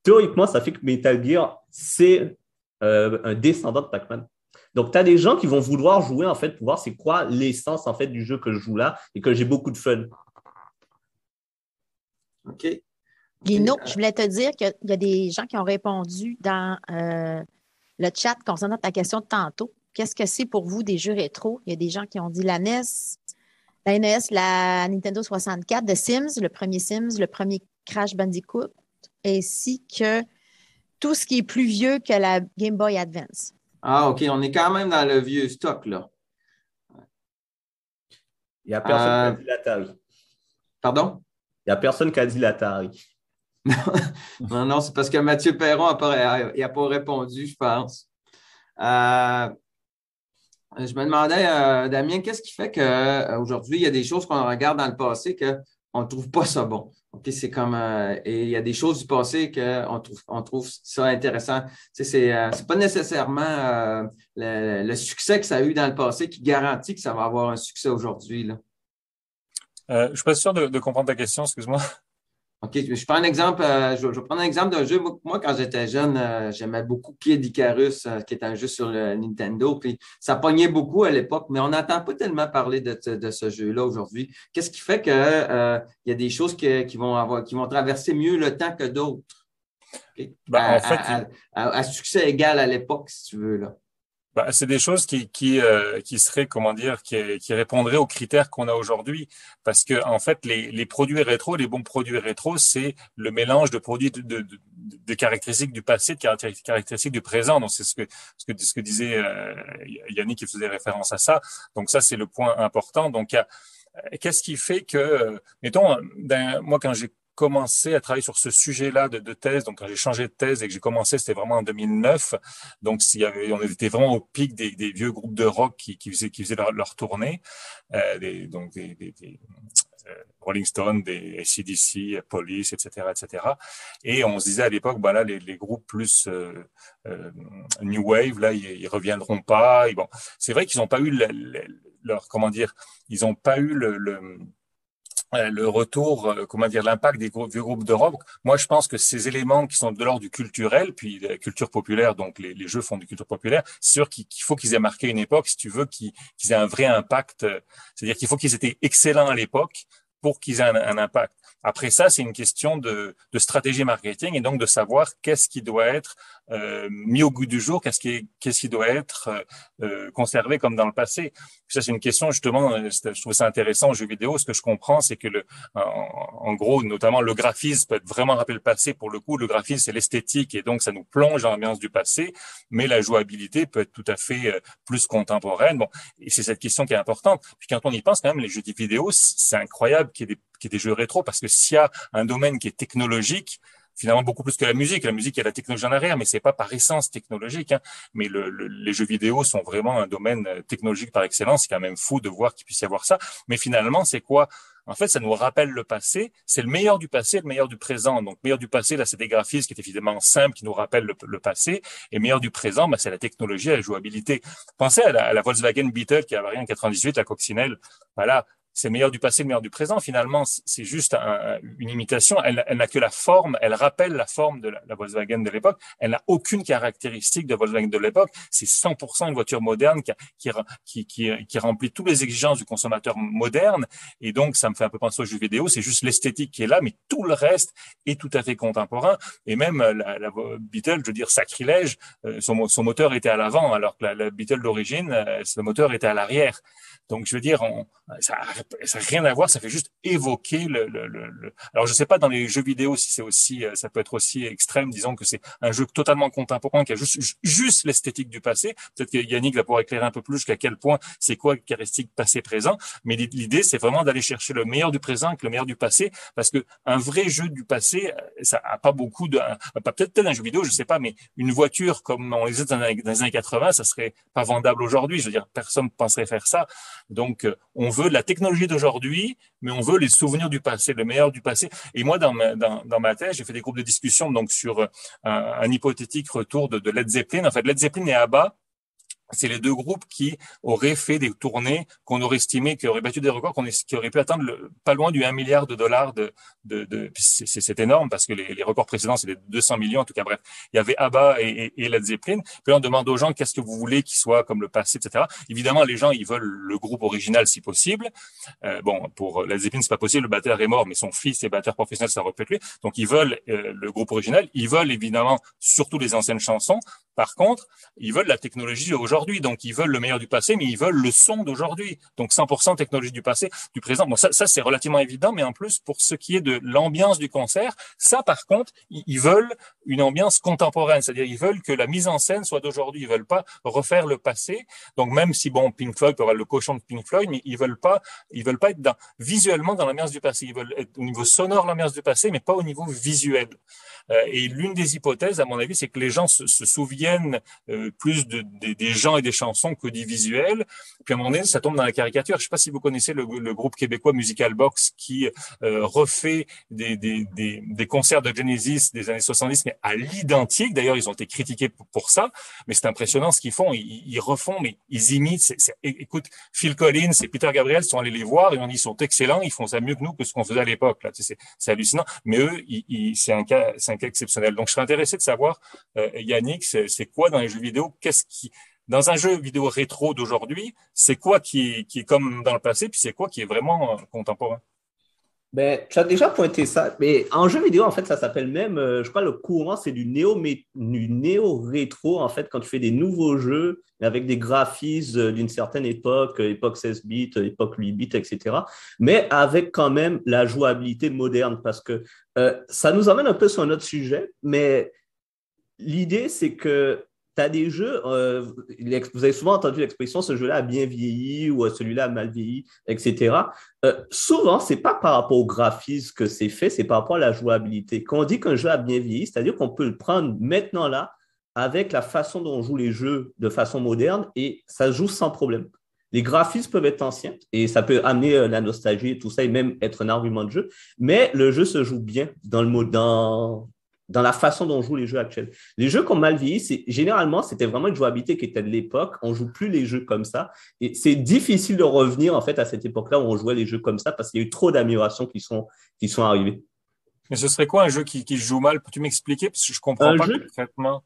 théoriquement, ça fait que Metal Gear, c'est un descendant de Pac-Man. Donc, tu as des gens qui vont vouloir jouer, en fait, pour voir c'est quoi l'essence, en fait, du jeu que je joue là et que j'ai beaucoup de fun. OK. Lino, je voulais te dire qu'il y a des gens qui ont répondu dans le chat concernant ta question de tantôt. Qu'est-ce que c'est pour vous des jeux rétro? Il y a des gens qui ont dit la NES, la NES, la Nintendo 64, The Sims, le premier Crash Bandicoot, ainsi que tout ce qui est plus vieux que la Game Boy Advance. Ah, OK. On est quand même dans le vieux stock, là. Il n'y a personne qui a dit l'Atari. Pardon? Il n'y a personne qui a dit l'Atari. Non, c'est parce que Mathieu Perron n'a pas répondu, je pense. Je me demandais, Damien, qu'est-ce qui fait qu'aujourd'hui, il y a des choses qu'on regarde dans le passé qu'on ne trouve pas ça bon? OK, c'est comme et il y a des choses du passé qu'on trouve ça intéressant. Tu sais, c'est pas nécessairement le succès que ça a eu dans le passé qui garantit que ça va avoir un succès aujourd'hui, là. Je suis pas sûr de comprendre ta question, excuse-moi. OK, je prends un exemple. Je vais prendre un exemple d'un jeu. Moi, quand j'étais jeune, j'aimais beaucoup Kid Icarus, qui est un jeu sur le Nintendo. Puis ça pognait beaucoup à l'époque, mais on n'entend pas tellement parler de ce jeu-là aujourd'hui. Qu'est-ce qui fait que il y a des choses qui vont traverser mieux le temps que d'autres? Okay? En fait, à succès égal à l'époque, si tu veux, là. C'est des choses qui seraient, comment dire, qui répondraient aux critères qu'on a aujourd'hui. Parce que, en fait, les produits rétro, les bons produits rétro, c'est le mélange de produits de caractéristiques du passé, de caractéristiques du présent. Donc, c'est ce que disait Yannick qui faisait référence à ça. Donc, ça, c'est le point important. Donc, qu'est-ce qui fait que, mettons, moi, quand j'ai commencé à travailler sur ce sujet-là de thèse. Donc, quand j'ai changé de thèse et que j'ai commencé, c'était vraiment en 2009. Donc, on était vraiment au pic des vieux groupes de rock qui faisaient leur tournée. Donc, des Rolling Stones, des AC/DC, Police, etc., etc. Et on se disait à l'époque, là, les groupes plus New Wave, là, ils reviendront pas. Et bon, c'est vrai qu'ils n'ont pas eu leur, comment dire, ils n'ont pas eu le retour, l'impact des vieux groupes de rock. Moi, je pense que ces éléments qui sont de l'ordre du culturel, puis de la culture populaire, donc les jeux font du culture populaire, c'est sûr qu'il faut qu'ils aient marqué une époque, si tu veux, qu'ils aient un vrai impact. C'est-à-dire qu'il faut qu'ils étaient excellents à l'époque pour qu'ils aient un impact. Après ça, c'est une question de stratégie marketing et donc de savoir qu'est-ce qui doit être mis au goût du jour, qu'est-ce qui doit être conservé comme dans le passé. Ça, c'est une question justement. Je trouve ça intéressant aux jeux vidéo. Ce que je comprends, c'est que en gros, notamment le graphisme peut être vraiment rappelé le passé. Pour le coup, le graphisme c'est l'esthétique et donc ça nous plonge dans l'ambiance du passé. Mais la jouabilité peut être tout à fait plus contemporaine. Bon, et c'est cette question qui est importante. Puis quand on y pense, quand même, les jeux vidéo, c'est incroyable qu'il y ait des jeux rétro parce que s'il y a un domaine qui est technologique, finalement beaucoup plus que la musique. La musique, il y a la technologie en arrière, mais c'est pas par essence technologique. Hein. Mais les jeux vidéo sont vraiment un domaine technologique par excellence. C'est quand même fou de voir qu'il puisse y avoir ça. Mais finalement, c'est quoi? En fait, ça nous rappelle le passé. C'est le meilleur du passé, le meilleur du présent. Donc, meilleur du passé, là, c'est des graphismes qui étaient évidemment simples, qui nous rappellent le passé. Et meilleur du présent, c'est la technologie et la jouabilité. Pensez à la Volkswagen Beetle qui a varié en 98, la coccinelle. Voilà. c'est le meilleur du passé, le meilleur du présent. Finalement, c'est juste une imitation. Elle n'a que la forme, elle rappelle la forme de la Volkswagen de l'époque. Elle n'a aucune caractéristique de Volkswagen de l'époque. C'est 100% une voiture moderne qui remplit toutes les exigences du consommateur moderne. Et donc, ça me fait un peu penser aux jeux vidéo. C'est juste l'esthétique qui est là, mais tout le reste est tout à fait contemporain. Et même la Beetle, je veux dire, sacrilège, son moteur était à l'avant, alors que la Beetle d'origine, le moteur était à l'arrière. Donc, je veux dire, ça n'a rien à voir, ça fait juste évoquer Alors, je sais pas dans les jeux vidéo si c'est aussi, ça peut être aussi extrême, disons que c'est un jeu totalement contemporain qui a juste l'esthétique du passé. Peut-être que Yannick va pouvoir éclairer un peu plus jusqu'à quel point c'est quoi caractéristique passé-présent. Mais l'idée, c'est vraiment d'aller chercher le meilleur du présent avec le meilleur du passé, parce que un vrai jeu du passé, ça a pas beaucoup peut-être un jeu vidéo, je sais pas, mais une voiture comme on les faisait dans les années 80, ça serait pas vendable aujourd'hui. Je veux dire, personne ne penserait faire ça. Donc, on veut la technologie d'aujourd'hui, mais on veut les souvenirs du passé, le meilleur du passé. Et moi, dans ma thèse, j'ai fait des groupes de discussion donc sur un hypothétique retour de Led Zeppelin. En fait, Led Zeppelin et ABBA, c'est les deux groupes qui auraient fait des tournées qu'on aurait estimé, qui auraient battu des records, qui auraient pu atteindre pas loin du 1 milliard de dollars c'est énorme parce que les records précédents, c'est des 200 millions. En tout cas, bref, il y avait ABBA et Led Zeppelin. Puis là, on demande aux gens qu'est-ce que vous voulez qu'il soit comme le passé, etc. Évidemment, les gens, ils veulent le groupe original si possible. Bon, pour Led Zeppelin, c'est pas possible. Le batteur est mort, mais son fils est batteur professionnel, ça aurait pu être lui. Donc, ils veulent le groupe original. Ils veulent évidemment surtout les anciennes chansons. Par contre, ils veulent la technologie aujourd'hui, donc ils veulent le meilleur du passé, mais ils veulent le son d'aujourd'hui. Donc 100% technologie du passé, du présent. Bon, ça c'est relativement évident, mais en plus, pour ce qui est de l'ambiance du concert, ça par contre, ils veulent une ambiance contemporaine, c'est-à-dire ils veulent que la mise en scène soit d'aujourd'hui. Ils veulent pas refaire le passé. Donc même si bon, Pink Floyd peut avoir le cochon de Pink Floyd, mais ils veulent pas être visuellement dans l'ambiance du passé. Ils veulent être au niveau sonore l'ambiance du passé, mais pas au niveau visuel. Et l'une des hypothèses, à mon avis, c'est que les gens se souviennent plus des gens et des chansons que des visuels. Puis à un moment donné, ça tombe dans la caricature. Je ne sais pas si vous connaissez le groupe québécois Musical Box qui refait des concerts de Genesis des années 70, mais à l'identique. D'ailleurs, ils ont été critiqués pour ça, mais c'est impressionnant ce qu'ils font. Ils refont, mais ils imitent. Écoute, Phil Collins et Peter Gabriel sont allés les voir et on dit ils sont excellents, ils font ça mieux que nous, que ce qu'on faisait à l'époque. Là, c'est hallucinant. Mais eux, c'est un cas exceptionnel. Donc, je serais intéressé de savoir, Yannick, c'est quoi dans les jeux vidéo? Dans un jeu vidéo rétro d'aujourd'hui, c'est quoi qui est comme dans le passé, puis c'est quoi qui est vraiment contemporain? Ben, tu as déjà pointé ça, mais en jeu vidéo, en fait, ça s'appelle même, je crois, le courant, c'est du néo-rétro, en fait, quand tu fais des nouveaux jeux avec des graphismes d'une certaine époque, époque 16 bits, époque 8 bits, etc., mais avec quand même la jouabilité moderne, parce que ça nous emmène un peu sur un autre sujet, mais l'idée, c'est que tu as des jeux, vous avez souvent entendu l'expression ce jeu-là a bien vieilli ou celui-là a mal vieilli, etc. Souvent, ce n'est pas par rapport au graphisme que c'est fait, c'est par rapport à la jouabilité. Quand on dit qu'un jeu a bien vieilli, c'est-à-dire qu'on peut le prendre maintenant là avec la façon dont on joue les jeux de façon moderne et ça se joue sans problème. Les graphismes peuvent être anciens et ça peut amener la nostalgie et tout ça et même être un argument de jeu, mais le jeu se joue bien dans la façon dont on joue les jeux actuels. Les jeux qui ont mal vieilli, généralement, c'était vraiment une jouabilité qui était de l'époque. On ne joue plus les jeux comme ça. Et c'est difficile de revenir en fait à cette époque-là où on jouait les jeux comme ça parce qu'il y a eu trop d'améliorations qui sont arrivées. Mais ce serait quoi un jeu qui se joue mal? Peux-tu m'expliquer? Parce que je ne comprends pas concrètement.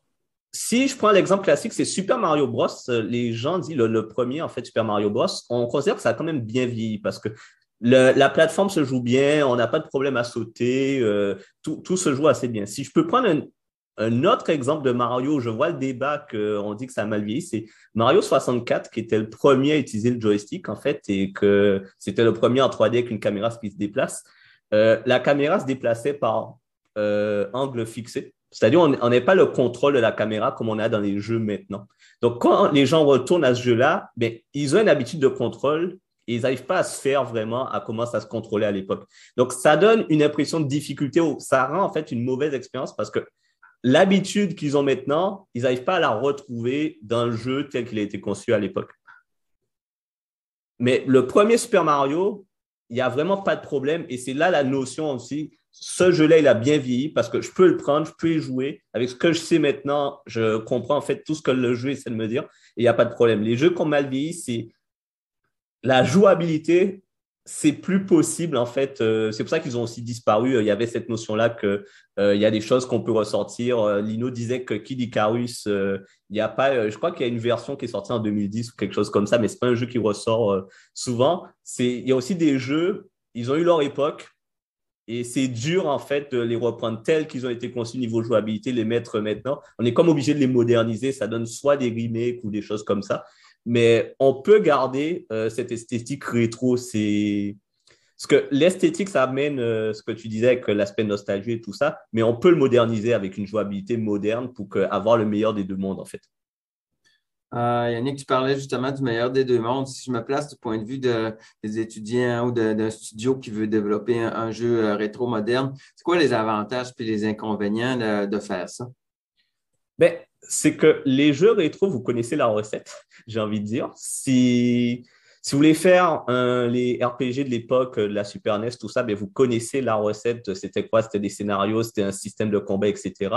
Si je prends l'exemple classique, c'est Super Mario Bros. Les gens disent le premier, en fait, Super Mario Bros. On considère que ça a quand même bien vieilli parce que la plateforme se joue bien, on n'a pas de problème à sauter, tout se joue assez bien. Si je peux prendre un autre exemple de Mario, je vois le débat qu'on dit que ça a mal vieilli, c'est Mario 64 qui était le premier à utiliser le joystick en fait et que c'était le premier en 3D avec une caméra qui se déplace. La caméra se déplaçait par angle fixé, c'est-à-dire on n'est pas le contrôle de la caméra comme on a dans les jeux maintenant. Donc quand les gens retournent à ce jeu-là, ben, ils ont une habitude de contrôle. Et ils n'arrivent pas à se faire vraiment à comment ça se contrôlait à l'époque. Donc, ça donne une impression de difficulté. Ça rend en fait une mauvaise expérience parce que l'habitude qu'ils ont maintenant, ils n'arrivent pas à la retrouver dans le jeu tel qu'il a été conçu à l'époque. Mais le premier Super Mario, il n'y a vraiment pas de problème. Et c'est là la notion aussi. Ce jeu-là, il a bien vieilli parce que je peux le prendre, je peux y jouer. Avec ce que je sais maintenant, je comprends en fait tout ce que le jeu essaie de me dire. Et il n'y a pas de problème. Les jeux qui ont mal vieilli, c'est la jouabilité, c'est plus possible, en fait. C'est pour ça qu'ils ont aussi disparu. Il y avait cette notion-là que il y a des choses qu'on peut ressortir. Lino disait que Kid Icarus, il y a pas, je crois qu'il y a une version qui est sortie en 2010 ou quelque chose comme ça, mais c'est pas un jeu qui ressort souvent. Il y a aussi des jeux, ils ont eu leur époque et c'est dur, en fait, de les reprendre tels qu'ils ont été conçus niveau jouabilité, les mettre maintenant. On est comme obligé de les moderniser. Ça donne soit des remakes ou des choses comme ça. Mais on peut garder cette esthétique rétro. Parce que l'esthétique, ça amène ce que tu disais avec l'aspect nostalgie et tout ça, mais on peut le moderniser avec une jouabilité moderne pour avoir le meilleur des deux mondes, en fait. Yannick, tu parlais justement du meilleur des deux mondes. Si je me place du point de vue des étudiants ou d'un studio qui veut développer un jeu rétro moderne, c'est quoi les avantages et les inconvénients de faire ça? Ben, c'est que les jeux rétro, vous connaissez la recette, j'ai envie de dire. Si vous voulez faire les RPG de l'époque, de la Super NES, tout ça, ben, vous connaissez la recette. C'était quoi? C'était des scénarios, c'était un système de combat, etc.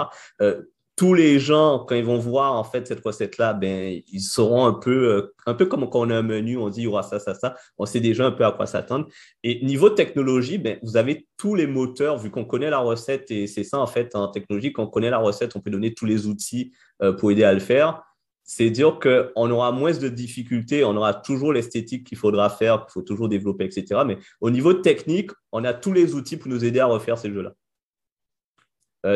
Tous les gens, quand ils vont voir en fait cette recette-là, ben, ils sauront un peu comme quand on a un menu, on dit il y aura ça, ça, ça. On sait déjà un peu à quoi s'attendre. Et niveau technologie, ben, vous avez tous les moteurs, vu qu'on connaît la recette, et c'est ça en fait en technologie, quand on connaît la recette, on peut donner tous les outils pour aider à le faire. C'est dire qu'on aura moins de difficultés, on aura toujours l'esthétique qu'il faudra faire, qu'il faut toujours développer, etc. Mais au niveau technique, on a tous les outils pour nous aider à refaire ces jeux-là.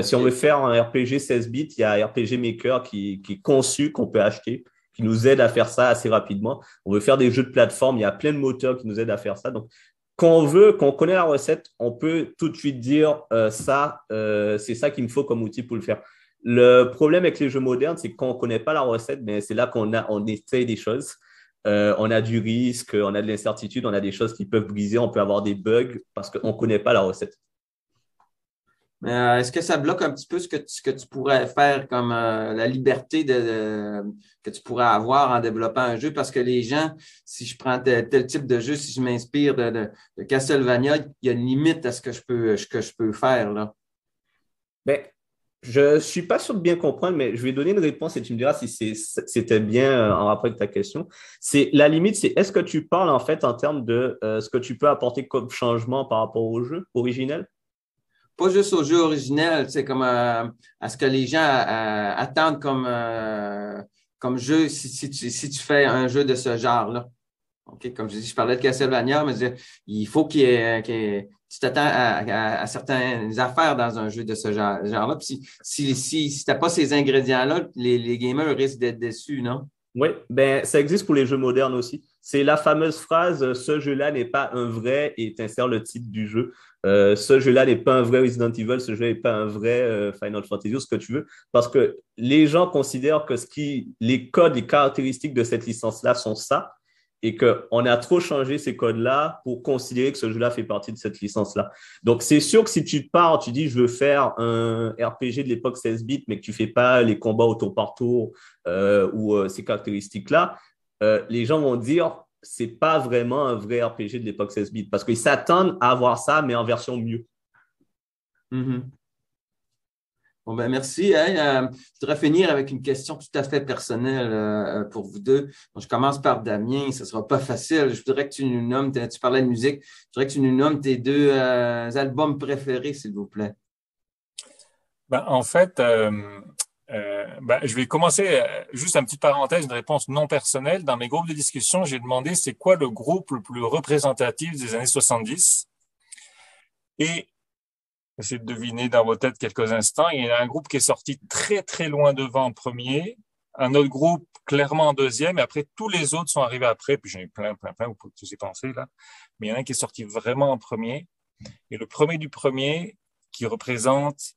Si on veut faire un RPG 16 bits, il y a RPG Maker qui est conçu, qu'on peut acheter, qui nous aide à faire ça assez rapidement. On veut faire des jeux de plateforme, il y a plein de moteurs qui nous aident à faire ça. Donc, quand on connaît la recette, on peut tout de suite dire c'est ça qu'il me faut comme outil pour le faire. Le problème avec les jeux modernes, c'est que quand on ne connaît pas la recette, ben, c'est là on essaye des choses. On a du risque, on a de l'incertitude, on a des choses qui peuvent briser, on peut avoir des bugs parce qu'on ne connaît pas la recette. Mais est-ce que ça bloque un petit peu ce que tu pourrais faire comme la liberté que tu pourrais avoir en développant un jeu? Parce que les gens, si je prends tel type de jeu, si je m'inspire de Castlevania, il y a une limite à ce que je peux faire, là. Ben, je ne suis pas sûr de bien comprendre, mais je vais donner une réponse et tu me diras si c'était bien en rapport avec ta question. La limite, c'est est-ce que tu parles en fait en termes de ce que tu peux apporter comme changement par rapport au jeu originel? Pas juste au jeu originel, c'est comme à ce que les gens attendent comme jeu si tu fais un jeu de ce genre-là. OK, comme je dis, je parlais de Castlevania, mais il faut tu t'attends à certaines affaires dans un jeu de ce genre-là. Puis si tu n'as pas ces ingrédients-là, les gamers risquent d'être déçus, non? Oui, ben, ça existe pour les jeux modernes aussi. C'est la fameuse phrase ce jeu-là n'est pas un vrai et t'insères le titre du jeu. Ce jeu-là n'est pas un vrai Resident Evil, ce jeu n'est pas un vrai Final Fantasy ou ce que tu veux. Parce que les gens considèrent que les codes, les caractéristiques de cette licence-là sont ça et qu'on a trop changé ces codes-là pour considérer que ce jeu-là fait partie de cette licence-là. Donc, c'est sûr que si tu pars, tu dis je veux faire un RPG de l'époque 16 bits, mais que tu ne fais pas les combats au tour par tour ou ces caractéristiques-là, les gens vont dire c'est pas vraiment un vrai RPG de l'époque 16 bits parce qu'ils s'attendent à avoir ça, mais en version mieux. Mm-hmm. Bon, ben merci. Hein. Je voudrais finir avec une question tout à fait personnelle pour vous deux. Donc, je commence par Damien. Ce ne sera pas facile. Je voudrais que tu nous nommes, tu parlais de musique, je voudrais que tu nous nommes tes deux albums préférés, s'il vous plaît. Ben, en fait, je vais commencer juste une petite parenthèse, une réponse non personnelle. Dans mes groupes de discussion, j'ai demandé c'est quoi le groupe le plus représentatif des années 70 et essayez de deviner dans vos têtes quelques instants. Il y a un groupe qui est sorti très, très loin devant en premier, un autre groupe clairement en deuxième, et après, tous les autres sont arrivés après, puis j'en ai plein, vous pouvez tous y penser, là. Mais il y en a un qui est sorti vraiment en premier. Et le premier du premier, qui représente,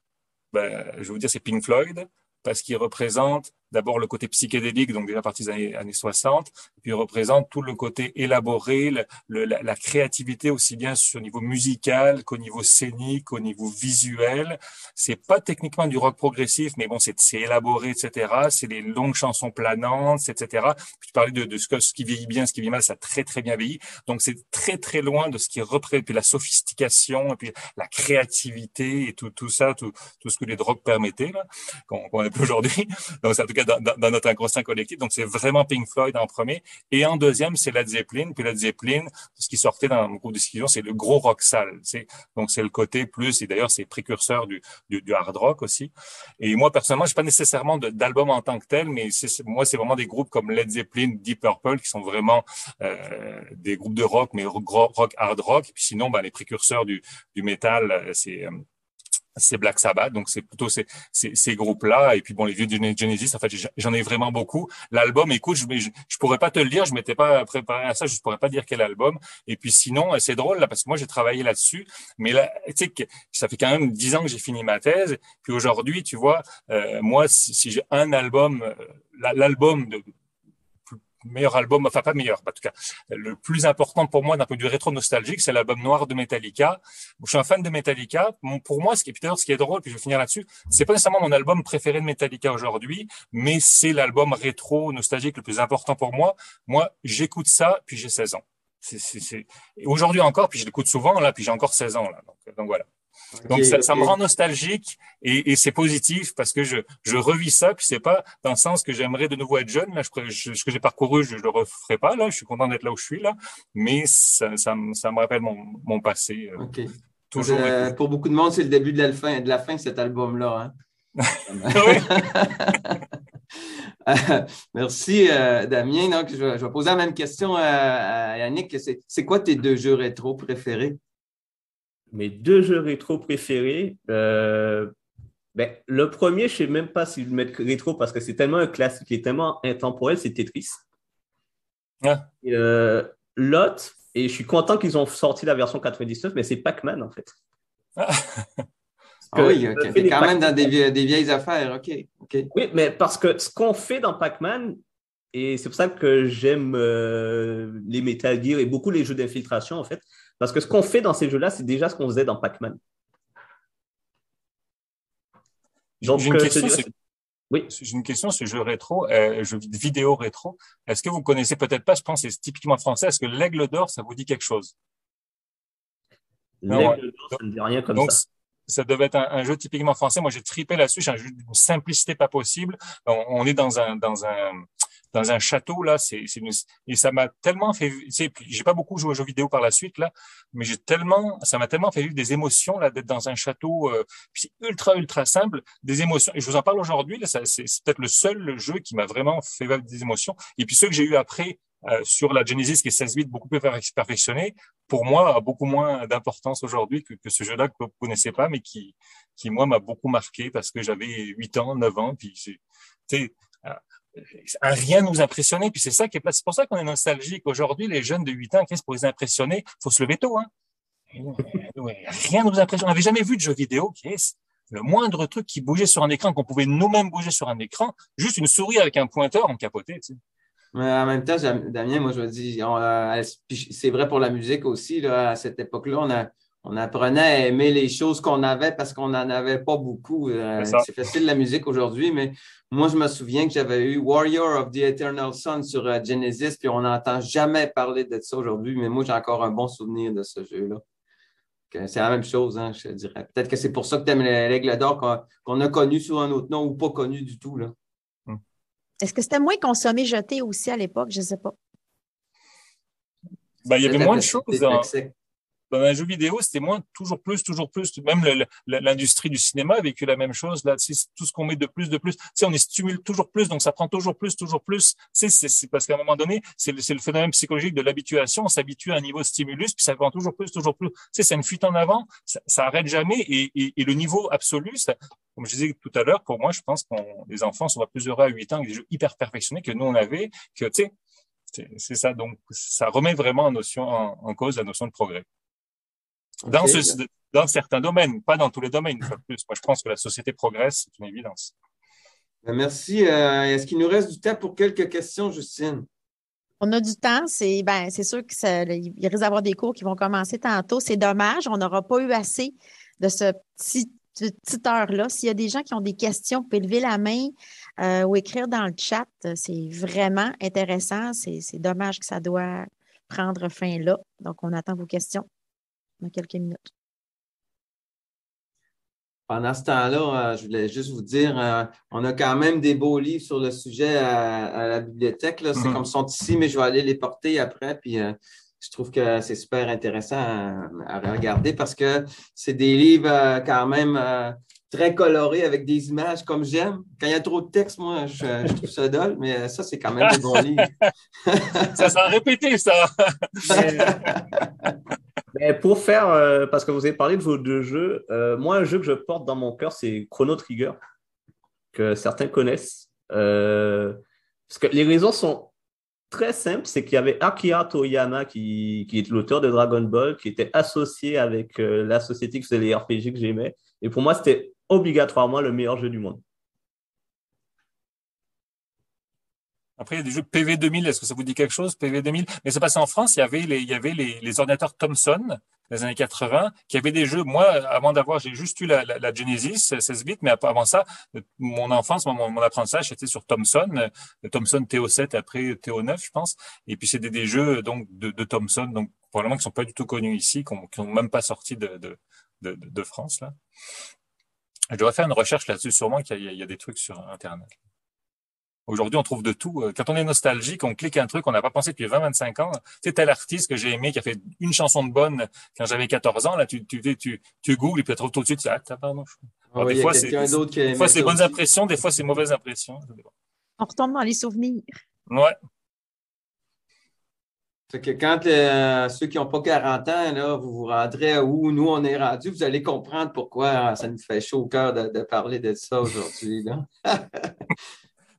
je vais vous dire, c'est Pink Floyd, parce qu'il représente d'abord le côté psychédélique, donc déjà à partir des années 60, puis il représente tout le côté élaboré, la créativité aussi bien sur le niveau musical qu'au niveau scénique, au niveau visuel. C'est pas techniquement du rock progressif, mais bon, c'est élaboré, etc. C'est des longues chansons planantes, etc. Puis tu parlais de ce qui vieillit bien, ce qui vieillit mal, ça a très très bien vieilli. Donc c'est très très loin de ce qui représente, puis la sophistication, et puis la créativité et tout ça, tout ce que les drogues permettaient, là, qu'on n'a plus aujourd'hui. Donc c'est en tout cas cas dans notre inconscient collectif. Donc, c'est vraiment Pink Floyd en premier. Et en deuxième, c'est Led Zeppelin. Puis Led Zeppelin, ce qui sortait dans mon cours de discussion, c'est le gros rock sale. Donc, c'est le côté plus, et d'ailleurs, c'est précurseur du hard rock aussi. Et moi, personnellement, j'ai pas nécessairement d'album en tant que tel, mais moi, c'est vraiment des groupes comme Led Zeppelin, Deep Purple, qui sont vraiment des groupes de rock, mais rock hard rock. Et puis sinon, les précurseurs du métal, c'est Black Sabbath, donc c'est plutôt ces groupes-là. Et puis bon, les vieux Genesis, en fait, j'en ai vraiment beaucoup. L'album, écoute, je pourrais pas te le dire, je m'étais pas préparé à ça, je pourrais pas dire quel album. Et puis sinon, c'est drôle là, parce que moi j'ai travaillé là-dessus, mais là, tu sais, ça fait quand même 10 ans que j'ai fini ma thèse. Puis aujourd'hui, tu vois, moi, si j'ai un album, l'album de meilleur album, enfin pas meilleur, en tout cas, le plus important pour moi d'un point de vue rétro-nostalgique, c'est l'album noir de Metallica. Je suis un fan de Metallica. Pour moi, ce qui est drôle, puis je vais finir là-dessus, c'est pas nécessairement mon album préféré de Metallica aujourd'hui, mais c'est l'album rétro-nostalgique le plus important pour moi. Moi, j'écoute ça, puis j'ai 16 ans. Et aujourd'hui encore, puis je l'écoute souvent, là, puis j'ai encore 16 ans, là. Donc voilà. Donc ça me rend nostalgique et c'est positif parce que je revis ça, puis c'est pas dans le sens que j'aimerais de nouveau être jeune. Là, ce que j'ai parcouru, je le referai pas. Là, je suis content d'être là où je suis là, mais ça me rappelle mon passé. OK. Toujours. Pour beaucoup de monde, c'est le début de la fin de cet album-là. Oui. Merci, Damien. Donc, je vais poser la même question à Yannick. C'est quoi tes 2 jeux rétro préférés? Mes 2 jeux rétro préférés, le premier, je ne sais même pas si je le mets rétro parce que c'est tellement un classique et tellement intemporel, c'est Tetris. Ah. Et, l'autre, et je suis content qu'ils ont sorti la version 99, mais c'est Pac-Man en fait. Oui, okay. T'es quand même dans des vieilles affaires. OK. Oui, mais parce que ce qu'on fait dans Pac-Man, et c'est pour ça que j'aime les Metal Gear et beaucoup les jeux d'infiltration en fait, parce que ce qu'on fait dans ces jeux-là, c'est déjà ce qu'on faisait dans Pac-Man. Donc, j'ai une question, oui. J'ai une question sur jeux rétro, jeux vidéo rétro. Est-ce que vous connaissez peut-être pas, je pense que c'est typiquement français, est-ce que l'Aigle d'Or, ça vous dit quelque chose? L'Aigle d'Or, ça ne dit rien comme ça. Ça devait être un jeu typiquement français. Moi, j'ai tripé là-dessus. C'est un jeu d'une simplicité pas possible. On est dans un château là. Et ça m'a tellement fait. Tu sais, puis j'ai pas beaucoup joué aux jeux vidéo par la suite là, mais ça m'a tellement fait vivre des émotions là d'être dans un château. Puis ultra simple, des émotions. Et je vous en parle aujourd'hui. Là, c'est peut-être le seul jeu qui m'a vraiment fait vivre des émotions. Et puis ceux que j'ai eu après. Sur la Genesis qui est 16 bits beaucoup plus perfectionné, pour moi a beaucoup moins d'importance aujourd'hui que ce jeu-là que vous connaissez pas, mais qui moi m'a beaucoup marqué parce que j'avais 8 ans, 9 ans, puis tu sais, rien nous impressionnait, puis c'est pour ça qu'on est nostalgique. Aujourd'hui, les jeunes de 8 ans, qu'est-ce pour les impressionner? Faut se lever tôt, hein. Rien nous impressionne. On n'avait jamais vu de jeu vidéo le moindre truc qui bougeait sur un écran, qu'on pouvait nous-mêmes bouger sur un écran, juste une souris avec un pointeur, on capotait, tu sais. Mais en même temps, Damien, moi, je me dis, c'est vrai pour la musique aussi, là, à cette époque-là, on apprenait à aimer les choses qu'on avait parce qu'on n'en avait pas beaucoup. C'est facile la musique aujourd'hui, mais moi, je me souviens que j'avais eu Warrior of the Eternal Sun sur Genesis, puis on n'entend jamais parler de ça aujourd'hui, mais moi, j'ai encore un bon souvenir de ce jeu-là. C'est la même chose, hein, je dirais. Peut-être que c'est pour ça que tu aimes l'Aigle d'Or qu'on a connu sous un autre nom ou pas connu du tout, là. Est-ce que c'était moins consommé, jeté aussi à l'époque? Je ne sais pas. Il y avait moins de choses. Dans un jeu vidéo, c'était toujours plus. Même l'industrie du cinéma a vécu la même chose. Là, tout ce qu'on met de plus. Tu sais, on est stimulé toujours plus, donc ça prend toujours plus. Tu sais, c'est parce qu'à un moment donné, c'est le phénomène psychologique de l'habituation. On s'habitue à un niveau de stimulus, puis ça prend toujours plus. Tu sais, c'est une fuite en avant. Ça arrête jamais. Et le niveau absolu, comme je disais tout à l'heure, pour moi, je pense que les enfants sont plus heureux à 8 ans avec des jeux hyper perfectionnés que nous, on avait, que, tu sais, c'est ça. Donc, ça remet vraiment en cause la notion de progrès. Dans certains domaines, pas dans tous les domaines. Plus. Moi, je pense que la société progresse, c'est une évidence. Merci. Est-ce qu'il nous reste du temps pour quelques questions, Justine? On a du temps. C'est sûr qu'il risque d'avoir des cours qui vont commencer tantôt. C'est dommage. On n'aura pas eu assez de ce petite heure-là. S'il y a des gens qui ont des questions, vous pouvez lever la main ou écrire dans le chat. C'est vraiment intéressant. C'est dommage que ça doit prendre fin là. Donc, on attend vos questions dans quelques minutes. pendant ce temps-là, je voulais juste vous dire, on a quand même des beaux livres sur le sujet à la bibliothèque. Là. C'est comme ils sont ici, mais je vais aller les porter après. Puis je trouve que c'est super intéressant à regarder parce que c'est des livres quand même très colorés avec des images comme j'aime. Quand il y a trop de texte, moi, je trouve ça dole, mais ça, c'est quand même des bons livres. Ça sera répété, ça. Mais pour faire, parce que vous avez parlé de vos deux jeux, moi, un jeu que je porte dans mon cœur, c'est Chrono Trigger, que certains connaissent. Parce que les raisons sont très simples, c'est qu'il y avait Akira Toriyama, qui est l'auteur de Dragon Ball, qui était associé avec la société qui faisait les RPG que j'aimais. Et pour moi, c'était obligatoirement le meilleur jeu du monde. Après, il y a des jeux PV 2000. Est-ce que ça vous dit quelque chose, PV 2000? Mais c'est passé en France. Il y avait les ordinateurs Thomson des années 80 qui avaient des jeux. Moi, avant d'avoir, j'ai juste eu la Genesis 16 bits, mais avant ça, mon enfance, mon apprentissage, c'était sur Thomson, Thomson TO7, après TO9, je pense. Et puis c'était des jeux donc de Thomson, donc probablement qui sont pas du tout connus ici, qui ont même pas sorti de France là. Je devrais faire une recherche là-dessus. Sûrement qu'il y a des trucs sur Internet. Aujourd'hui, on trouve de tout. Quand on est nostalgique, on clique un truc qu'on n'a pas pensé depuis 20-25 ans. C'est tel artiste que j'ai aimé, qui a fait une chanson de bonne quand j'avais 14 ans. Là, tu googles et puis tu trouves tout de suite, pardon. Des fois, c'est bonnes impressions, des fois, c'est mauvaises impressions. On retombe dans les souvenirs. Ouais. Fait que quand ceux qui n'ont pas 40 ans, là, vous vous rendrez où nous on est rendus, vous allez comprendre pourquoi ça nous fait chaud au cœur de parler de ça aujourd'hui. Là.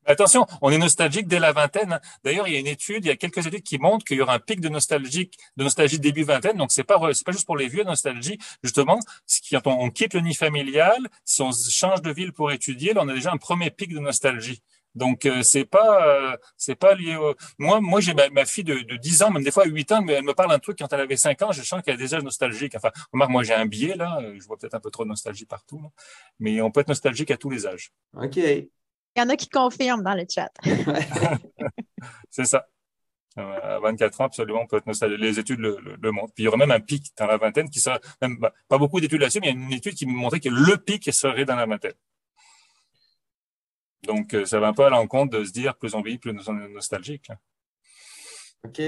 Attention, on est nostalgique dès la vingtaine. Hein. D'ailleurs, il y a quelques études qui montrent qu'il y aura un pic de nostalgie début vingtaine. Donc, c'est pas juste pour les vieux nostalgie. Justement, quand on quitte le nid familial, si on change de ville pour étudier, là, on a déjà un premier pic de nostalgie. Donc, c'est pas lié au... Moi, j'ai ma fille de 10 ans, même des fois 8 ans, mais elle me parle un truc quand elle avait 5 ans, je sens qu'elle est déjà nostalgique. Enfin, remarque, moi, j'ai un biais, là. Je vois peut-être un peu trop de nostalgie partout, là. Mais on peut être nostalgique à tous les âges. OK. Il y en a qui confirment dans le chat. C'est ça. À 24 ans, absolument, on peut être nostalgique. Les études le montrent. Puis il y aurait même un pic dans la vingtaine qui serait, même, pas beaucoup d'études là-dessus, mais il y a une étude qui me montrait que le pic serait dans la vingtaine. Donc, ça va un peu à l'encontre de se dire plus on vieillit, plus on est nostalgique. Là. OK.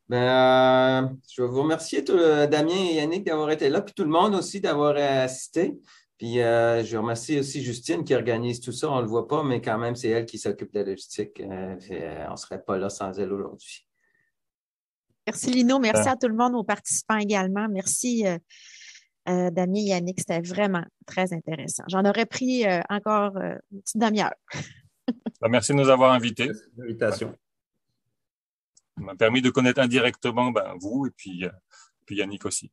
Je vais vous remercier, Damien et Yannick, d'avoir été là, puis tout le monde aussi d'avoir assisté. Puis je remercie aussi Justine qui organise tout ça. On ne le voit pas, mais quand même, c'est elle qui s'occupe de la logistique. On ne serait pas là sans elle aujourd'hui. Merci Lino. Merci à tout le monde, aux participants également. Merci Damien et Yannick. C'était vraiment très intéressant. J'en aurais pris encore une petite demi-heure. Merci de nous avoir invités. Merci de l'invitation. Ça m'a permis de connaître indirectement vous et puis Yannick aussi.